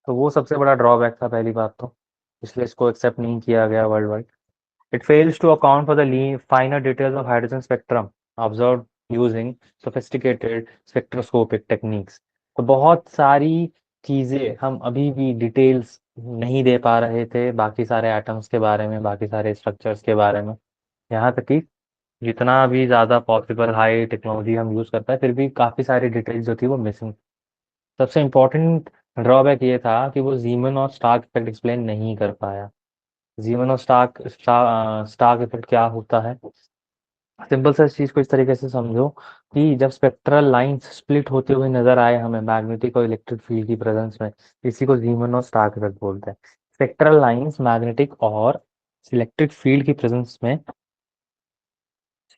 S2: तो वो सबसे बड़ा ड्रॉबैक था पहली बात तो, इसलिए इसको एक्सेप्ट नहीं किया गया world wide. It fails to account for the finer details of hydrogen spectrum observe using sophisticated spectroscopic techniques. तो बहुत सारी चीज़ें हम अभी भी डिटेल्स नहीं दे पा रहे थे बाकी सारे एटम्स के बारे में, बाकी सारे स्ट्रक्चर्स के बारे में। यहाँ तक कि जितना भी ज़्यादा पॉसिबल हाई टेक्नोलॉजी हम यूज़ करते हैं फिर भी काफ़ी सारी डिटेल्स जो थी वो मिसिंग। सबसे इम्पोर्टेंट ड्रॉबैक ये था कि वो जीमन और स्टार्क इफेक्ट एक्सप्लेन नहीं कर पाया। जीमन और स्टार्क इफेक्ट क्या होता है, सिंपल सा इस चीज़ को इस तरीके से समझो कि जब स्पेक्ट्रल लाइंस स्प्लिट होते हुए नजर आए हमें मैग्नेटिक और इलेक्ट्रिक फील्ड की प्रेजेंस में, इसी को जीमन और स्टार्क इफेक्ट बोलते हैं। स्पेक्ट्रल लाइंस मैग्नेटिक और इलेक्ट्रिक फील्ड की प्रेजेंस में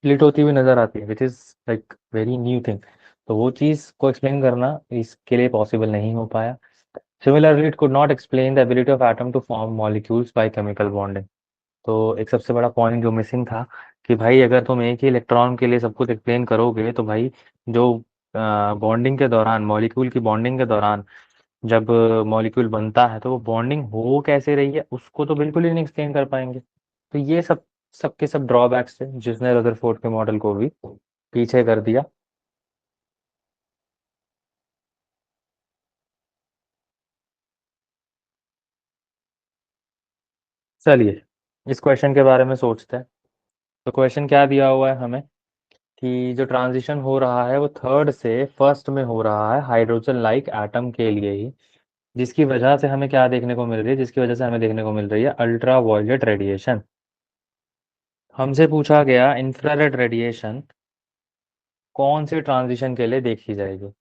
S2: स्प्लिट होती हुई नजर आती है which is like very new thing. तो वो चीज़ को एक्सप्लेन करना इसके लिए पॉसिबल नहीं हो पाया। Similarly it could not explain the ability of atom to form molecules by chemical bonding. तो एक सबसे बड़ा पॉइंट जो मिसिंग था कि भाई अगर तुम एक ही इलेक्ट्रॉन के लिए सब कुछ एक्सप्लेन करोगे तो भाई जो बॉन्डिंग के दौरान, मॉलिक्यूल की बॉन्डिंग के दौरान जब मॉलिक्यूल बनता है तो वो बॉन्डिंग हो कैसे रही है उसको तो बिल्कुल ही नहीं एक्सप्लेन कर पाएंगे। तो ये सबके सब ड्रॉबैक्स थे जिसने रदरफोर्ड के मॉडल को भी पीछे कर दिया। चलिए इस क्वेश्चन के बारे में सोचते हैं। तो क्वेश्चन क्या दिया हुआ है हमें कि जो ट्रांजिशन हो रहा है वो थर्ड से फर्स्ट में हो रहा है हाइड्रोजन लाइक एटम के लिए ही, जिसकी वजह से हमें क्या देखने को मिल रही है, जिसकी वजह से हमें देखने को मिल रही है अल्ट्रा वायलेट रेडिएशन। हमसे पूछा गया इंफ्रारेड रेडिएशन कौन से ट्रांजिशन के लिए देखी जाएगी।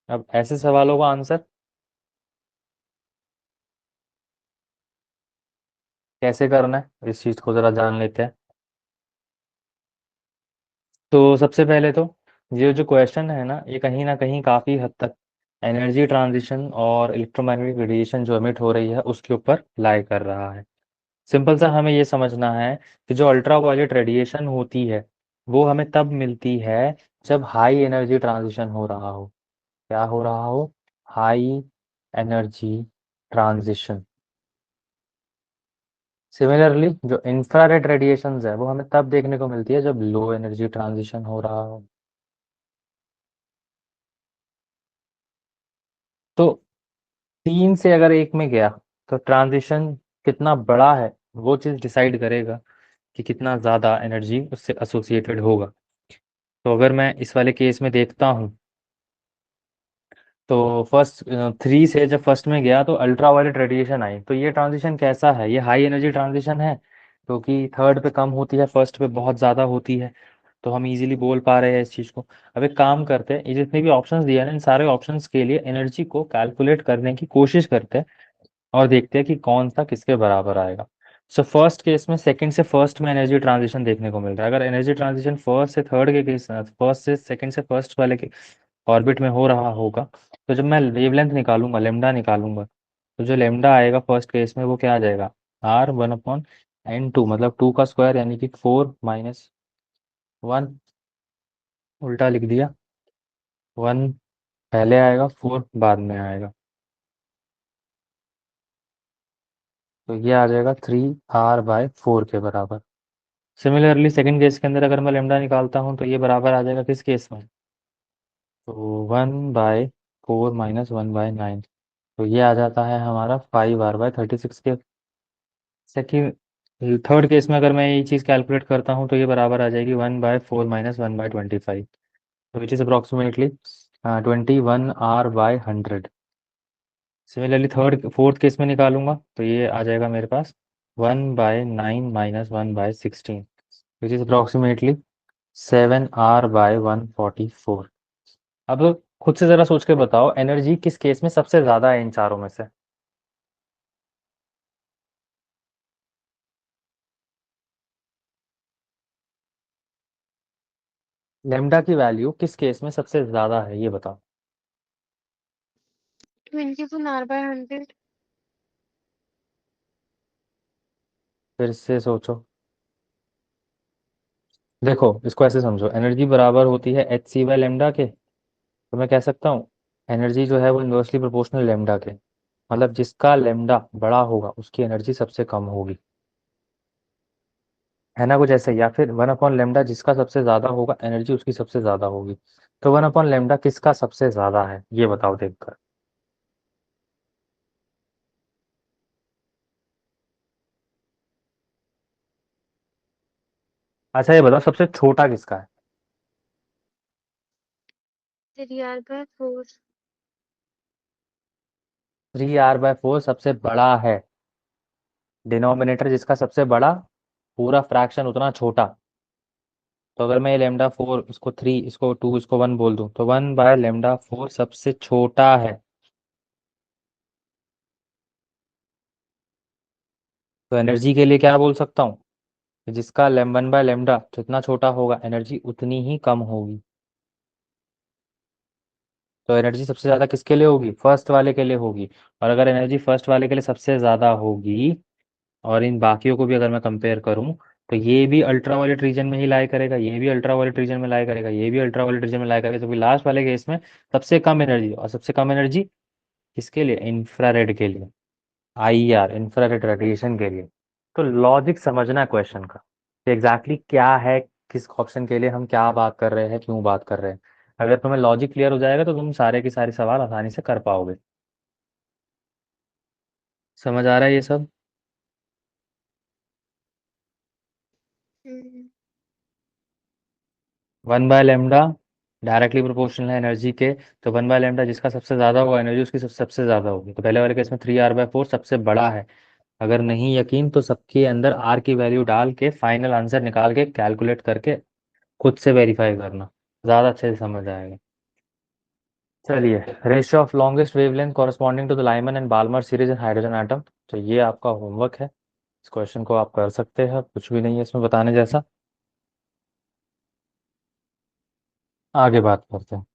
S2: अब ऐसे सवालों का आंसर कैसे करना है इस चीज को जरा जान लेते हैं। तो सबसे पहले तो ये जो क्वेश्चन है ना कहीं काफी हद तक एनर्जी ट्रांजिशन और इलेक्ट्रोमैग्नेटिक रेडिएशन जो एमिट हो रही है उसके ऊपर लाई कर रहा है। सिंपल सा हमें ये समझना है कि जो अल्ट्रा वायलेट रेडिएशन होती है वो हमें तब मिलती है जब हाई एनर्जी ट्रांजिशन हो रहा हो। क्या हो रहा हो? High energy transition. सिमिलरली जो इंफ्रारेड रेडिएशंस है वो हमें तब देखने को मिलती है जब लो एनर्जी ट्रांजिशन हो रहा हो। तो तीन से अगर एक में गया तो ट्रांजिशन कितना बड़ा है वो चीज डिसाइड करेगा कि कितना ज्यादा एनर्जी उससे एसोसिएटेड होगा। तो अगर मैं इस वाले केस में देखता हूँ तो फर्स्ट थ्री से जब फर्स्ट में गया तो अल्ट्रा वायलेट रेडिएशन आई, तो ये ट्रांजिशन कैसा है? ये हाई एनर्जी ट्रांजिशन है क्योंकि थर्ड पे कम होती है, फर्स्ट पे बहुत ज़्यादा होती है। तो हम इजीली बोल पा रहे हैं इस चीज़ को। अब एक काम करते हैं, ये जितने भी ऑप्शंस दिए हैं ना इन सारे ऑप्शंस के लिए एनर्जी को कैलकुलेट करने की कोशिश करते हैं और देखते हैं कि कौन सा किसके बराबर आएगा। सो फर्स्ट केस में सेकंड से फर्स्ट में एनर्जी ट्रांजिशन देखने को मिल रहा है। अगर एनर्जी ट्रांजिशन फर्स्ट से थर्ड के केस, फर्स्ट से सेकंड से फर्स्ट वाले के ऑर्बिट में हो रहा होगा, तो जब मैं वेवलेंथ निकालूंगा, लेमडा निकालूंगा, तो जो लेमडा आएगा फर्स्ट केस में वो क्या आ जाएगा? R1/N2, मतलब 2 का स्क्वायर यानी कि 4 - 1। उल्टा लिख दिया, 1 पहले आएगा 4 बाद में आएगा, तो ये आ जाएगा 3R/4 के बराबर। सिमिलरली सेकंड केस के अंदर अगर मैं लेमडा निकालता हूँ तो ये बराबर आ जाएगा किस केस में? तो 1/4 - 1/9, तो ये आ जाता है हमारा 5R/36 के। सेकंड थर्ड केस में अगर मैं ये चीज़ कैलकुलेट करता हूँ तो ये बराबर आ जाएगी 1/4 - 1/25, तो which is approximately 21R/100। Similarly third fourth case में निकालूंगा तो ये आ जाएगा मेरे पास 1/9 - 1/16, विच इज़ अप्रॉक्सीमेटली 7R/144। अब खुद से ज़रा सोच के बताओ एनर्जी किस केस में सबसे ज़्यादा है इन चारों में से? लेमडा की वैल्यू किस केस में सबसे ज़्यादा है ये बताओ।
S3: 21R/100।
S2: फिर से सोचो। देखो इसको ऐसे समझो, एनर्जी बराबर होती है Hc/λ के, तो मैं कह सकता हूँ एनर्जी जो है वो इन्वर्सली प्रोपोर्शनल लेमडा के, मतलब जिसका लेमडा बड़ा होगा उसकी एनर्जी सबसे कम होगी, है ना कुछ ऐसे। या फिर 1/λ जिसका सबसे ज्यादा होगा एनर्जी उसकी सबसे ज्यादा होगी। तो 1/λ किसका सबसे ज्यादा है ये बताओ देखकर। अच्छा ये बताओ सबसे छोटा किसका है?
S3: 3R/4।
S2: 3R/4 सबसे बड़ा है, डिनोमिनेटर जिसका सबसे बड़ा, पूरा फ्रैक्शन उतना छोटा। तो अगर मैं ये λ4 इसको 3 इसको 2 इसको 1 बोल दूं तो 1/λ4 सबसे छोटा है। तो एनर्जी के लिए क्या बोल सकता हूँ कि जिसका 1/λ जितना छोटा होगा एनर्जी उतनी ही कम होगी। तो एनर्जी सबसे ज्यादा किसके लिए होगी? फर्स्ट वाले के लिए होगी। और अगर एनर्जी फर्स्ट वाले के लिए सबसे ज्यादा होगी और इन बाकियों को भी अगर मैं कंपेयर करूं तो ये भी अल्ट्रावायलेट रीजन में ही लाई करेगा, ये भी अल्ट्रावायलेट रीजन में लाई करेगा, ये भी अल्ट्रावायलेट रीजन में लाई करेगा। तो लास्ट वाले केस में सबसे कम एनर्जी, और सबसे कम एनर्जी किसके लिए? इंफ्रारेड के लिए, आईआर, इंफ्रारेड रेडिएशन के लिए। तो लॉजिक समझना क्वेश्चन का कि एग्जैक्टली क्या है, किस ऑप्शन के लिए हम क्या बात कर रहे हैं, क्यों बात कर रहे हैं। अगर तुम्हें लॉजिक क्लियर हो जाएगा तो तुम सारे के सारे सवाल आसानी से कर पाओगे। समझ आ रहा है ये सब?
S3: हम्म।
S2: 1/λ डायरेक्टली प्रोपोर्शनल है एनर्जी के। तो 1/λ जिसका सबसे ज्यादा होगा एनर्जी उसकी सबसे ज्यादा होगी। तो पहले वाले केस में 3r/4 सबसे बड़ा है। अगर नहीं यकीन तो सबके अंदर आर की वैल्यू डाल के फाइनल आंसर निकाल के कैलकुलेट करके खुद से वेरीफाई करना, ज़्यादा अच्छे से समझ आएगा। चलिए, ratio of longest wavelength corresponding to the Lyman and Balmer series in hydrogen atom. तो ये आपका होमवर्क है, इस क्वेश्चन को आप कर सकते हैं, कुछ भी नहीं है इसमें बताने जैसा। आगे बात करते हैं।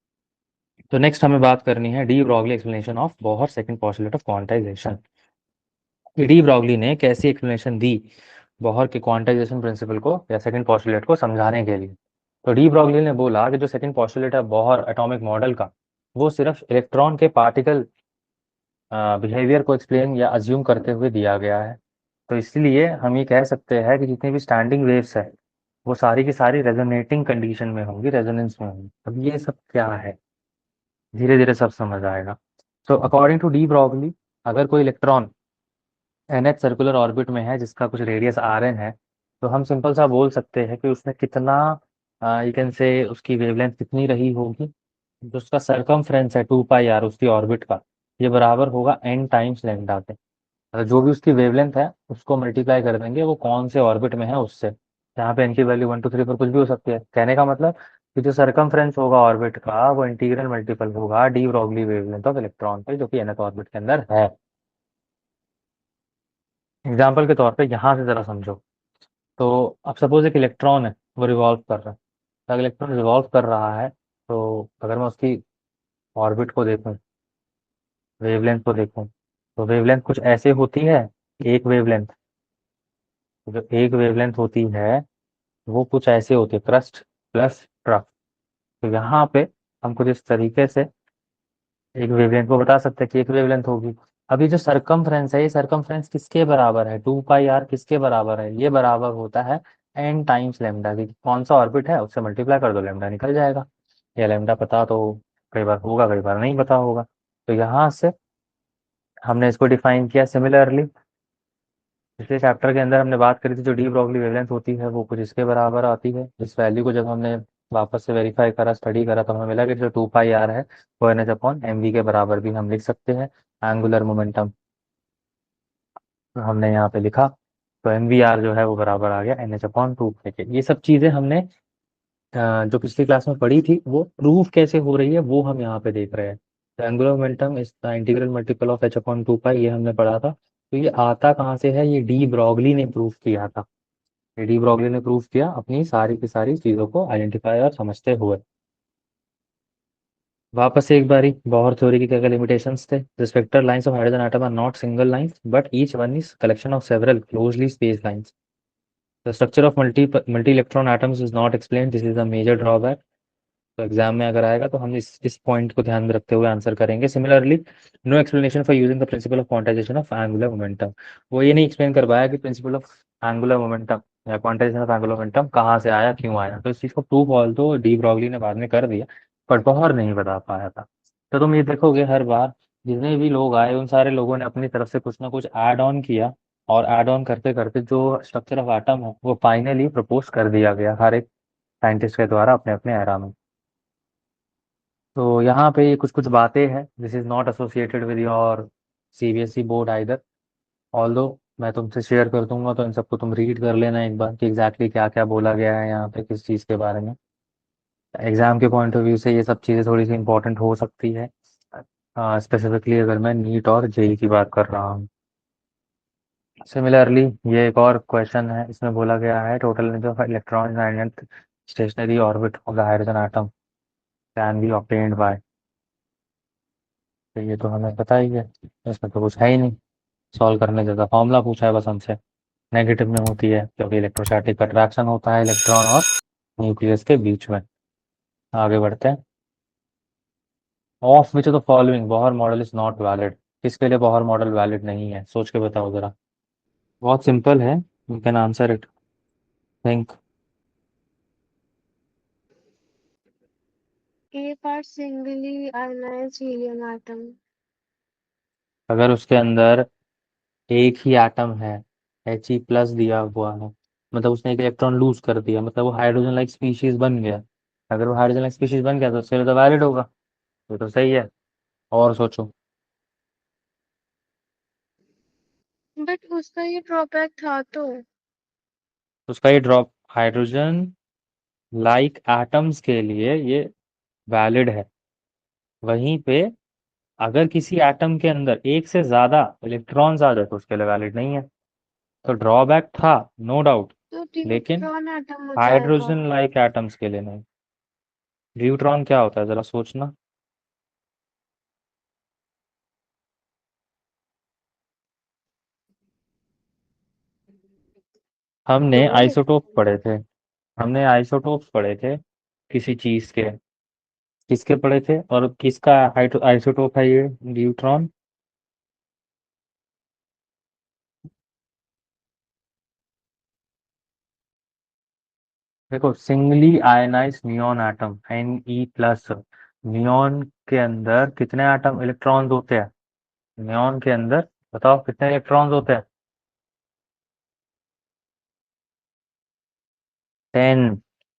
S2: तो नेक्स्ट हमें बात करनी है de Broglie explanation of Bohr second postulate of quantization. D Broglie ने कैसी एक्सप्लेनेशन दी बोहर के क्वांटाइजेशन प्रिंसिपल को या सेकंड पोस्टुलेट को समझाने के लिए। तो डी ब्रॉगली ने बोला कि जो सेकंड पोस्टुलेट है बोहर एटॉमिक मॉडल का, वो सिर्फ इलेक्ट्रॉन के पार्टिकल बिहेवियर को एक्सप्लेन या अज्यूम करते हुए दिया गया है। तो इसलिए हम ये कह सकते हैं कि जितनी भी स्टैंडिंग वेव्स है वो सारी की सारी रेजोनेटिंग कंडीशन में होंगी, रेजोनेंस में होंगी। अब ये सब क्या है, धीरे धीरे सब समझ आएगा। तो अकॉर्डिंग टू डी ब्रॉगली, अगर कोई इलेक्ट्रॉन nth सर्कुलर ऑर्बिट में है जिसका कुछ रेडियस आर एन है, तो हम सिंपल सा बोल सकते हैं कि उसमें कितना, यू कैन से उसकी वेवलेंथ कितनी रही होगी। जो उसका सरकमफ्रेंस है 2πr उसकी ऑर्बिट का, ये बराबर होगा n टाइम्स लेमडा के। मतलब जो भी उसकी वेवलेंथ है उसको मल्टीप्लाई कर देंगे वो कौन से ऑर्बिट में है उससे। यहाँ पे n की वैल्यू 1 2 3 पर कुछ भी हो सकती है। कहने का मतलब कि जो सरकमफ्रेंस होगा ऑर्बिट का वो इंटीग्रल मल्टीपल होगा de Broglie wavelength of electron पे, जो कि nth ऑर्बिट के अंदर है। एग्जाम्पल के तौर पे यहाँ से जरा समझो। तो अब सपोज एक इलेक्ट्रॉन है, वो रिवॉल्व कर रहा है। तो अगर इलेक्ट्रॉन रिवॉल्व कर रहा है, तो अगर मैं उसकी ऑर्बिट को देखूं, वेवलेंथ को देखूं, तो वेवलेंथ कुछ ऐसे होती है। एक वेवलेंथ, जो एक वेवलेंथ होती है वो कुछ ऐसे होती है, क्रस्ट प्लस ट्रफ। तो यहाँ पे हम कुछ इस तरीके से एक वेवलेंथ को बता सकते हैं कि एक वेवलेंथ होगी। अभी जो सरकमफ्रेंस है, ये सरकमफ्रेंस किसके बराबर है? 2πr किसके बराबर है? ये बराबर होता है n टाइम्स लेमडा की। कौन सा ऑर्बिट है उससे मल्टीप्लाई कर दो, लेमडा निकल जाएगा। या लेमडा पता तो कई बार होगा, कई बार नहीं पता होगा। तो यहाँ से हमने इसको डिफाइन किया। सिमिलरली पिछले चैप्टर के अंदर हमने बात करी थी, जो डी ब्रॉगली वेवलेंथ होती है वो कुछ इसके बराबर आती है। इस वैल्यू को जब हमने वापस से वेरीफाई करा, स्टडी करा, तो हमें मिला कि जो 2πr है वो NH/mv के बराबर भी हम लिख सकते हैं। एंगुलर मोमेंटम हमने यहाँ पे लिखा, तो mvr जो है वो बराबर आ गया NH/2 के। ये सब चीजें हमने जो पिछली क्लास में पढ़ी थी वो प्रूफ कैसे हो रही है वो हम यहाँ पे देख रहे हैं। तो angular momentum is the integral multiple of h/2π, ये हमने पढ़ा था। तो ये आता कहाँ से है? ये डी ब्रॉगली ने प्रूफ किया था। ये डी ब्रॉगली ने प्रूफ किया अपनी सारी की सारी चीजों को आइडेंटिफाई और समझते हुए। वापस से एक बारी, बोहर थ्योरी की क्या क्या लिमिटेशंस थे? The spectral lines of hydrogen atom are not single lines but each one is collection of several closely spaced lines. The structure of multi electron atoms is not explain, this is a major drawback. तो exam में अगर आएगा तो हम इस point को ध्यान में रखते हुए आंसर करेंगे। Similarly, no explanation for using the principle of quantization of angular momentum. वो ये नहीं एक्सप्लेन कर पाया कि प्रिंसिपल ऑफ एंगुलर मोमेंटम या क्वांटाइजेशन ऑफ एंगुलर मोमेंटम कहाँ से आया, क्यों आया। तो इस चीज को प्रूफ ऑल तो डी ब्रॉगली ने बाद में कर दिया, बट बोहर नहीं बता पाया था। तो तुम ये देखोगे हर बार जितने भी लोग आए उन सारे लोगों ने अपनी तरफ से कुछ ना कुछ ऐड ऑन किया, और ऐड ऑन करते करते जो स्ट्रक्चर ऑफ एटम है वो फाइनली प्रपोज कर दिया गया हर एक साइंटिस्ट के द्वारा अपने अपने एरा में। तो यहाँ पे ये कुछ कुछ बातें हैं, this is not associated with your CBSE board either. Although मैं तुमसे शेयर कर दूंगा, तो इन सबको तुम रीड कर लेना एक बार कि एग्जैक्टली क्या क्या बोला गया है यहाँ पे किस चीज़ के बारे में। एग्जाम के पॉइंट ऑफ व्यू से ये सब चीज़ें थोड़ी सी इंपॉर्टेंट हो सकती है, स्पेसिफिकली अगर मैं नीट और जेई की बात कर रहा हूँ। सिमिलरली ये एक और क्वेश्चन है, इसमें बोला गया है total number of electron in stationery orbit of the hydrogen atom can be obtained by. तो ये तो हमें पता ही है, इसमें तो कुछ है ही नहीं, सॉल्व करने जैसा फॉर्मूला पूछा है बस हमसे। नेगेटिव में होती है, क्योंकि इलेक्ट्रोस्टैटिक अट्रैक्शन होता है इलेक्ट्रॉन और न्यूक्लियस के बीच में। आगे बढ़ते हैं। Of which of the following Bohr model is not valid? किसके लिए बोहर मॉडल वैलिड नहीं है? सोच के बताओ जरा। बहुत सिंपल है, you can answer it. Think.
S3: A part singly ionized helium atom.
S2: अगर उसके अंदर एक ही एटम है, He+ दिया हुआ है, मतलब उसने एक इलेक्ट्रॉन लूज कर दिया, मतलब वो हाइड्रोजन लाइक स्पीशीज बन गया। अगर वो हाइड्रोजन लाइक स्पीशीज बन गया तो उसके लिए तो वैलिड होगा। ये तो सही है। और सोचो।
S3: बट उसका ये ड्रॉबैक था तो।
S2: उसका ये ड्रॉप हाइड्रोजन लाइक एटम्स के लिए ये वैलिड है। वहीं पे अगर किसी एटम के अंदर एक से ज्यादा इलेक्ट्रॉन्स आ जाए तो उसके लिए वैलिड नहीं है। तो ड्रॉबैक था, नो डाउट,
S3: तो
S2: लेकिन
S3: ड्यूट्रॉन एटम हो जाएगा।
S2: हाइड्रोजन लाइक एटम्स के लिए नहीं। ड्यूट्रॉन क्या होता है जरा सोचना। हमने
S3: फ्लूइड।
S2: आइसोटोप पढ़े थे। हमने आइसोटोप्स पढ़े थे किसी चीज के। किसके पढ़े थे और किसका आइसोटोप है ये न्यूट्रॉन? देखो, singly ionize neon atom Ne+। Neon के अंदर कितने एटम इलेक्ट्रॉन्स होते हैं? नियॉन के अंदर बताओ कितने इलेक्ट्रॉन्स होते हैं? 10।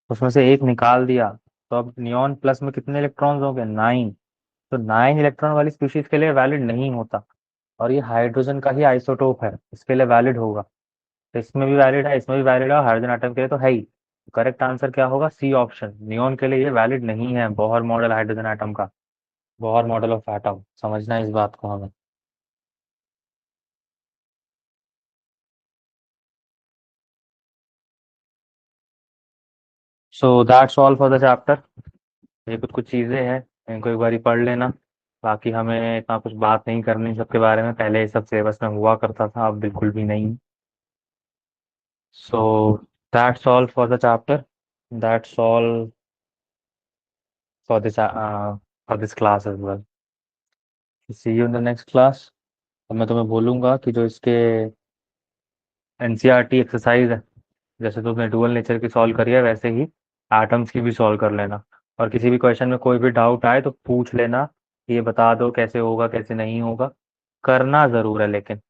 S2: उसमें से एक निकाल दिया तो अब नियॉन प्लस में कितने इलेक्ट्रॉन्स हो गए? 9। तो 9 इलेक्ट्रॉन वाली स्पीशीज के लिए वैलिड नहीं होता। और ये हाइड्रोजन का ही आइसोटोप है, इसके लिए वैलिड होगा। तो इसमें भी वैलिड है, इसमें भी वैलिड है, और हाइड्रोजन एटम के लिए तो है ही। करेक्ट आंसर क्या होगा? सी ऑप्शन, नियॉन के लिए ये वैलिड नहीं है, बोहर मॉडल हाइड्रोजन एटम का। बोहर मॉडल ऑफ एटम, समझना है इस बात को हमें। सो that's all for the chapter. ये कुछ कुछ चीज़ें हैं, इनको एक बारी पढ़ लेना। बाकी हमें इतना कुछ बात नहीं करनी सबके बारे में, पहले ये सब सिलेबस में हुआ करता था, अब बिल्कुल भी नहीं। So that's all for the chapter. That's all for this class as well. See you in the next class. अब मैं तुम्हें बोलूंगा कि जो इसके एनसीईआरटी एक्सरसाइज है, जैसे तुमने डुअल नेचर की सॉल्व करी है वैसे ही एटम्स की भी सॉल्व कर लेना। और किसी भी क्वेश्चन में कोई भी डाउट आए तो पूछ लेना कि ये बता दो कैसे होगा कैसे नहीं होगा। करना ज़रूर है लेकिन।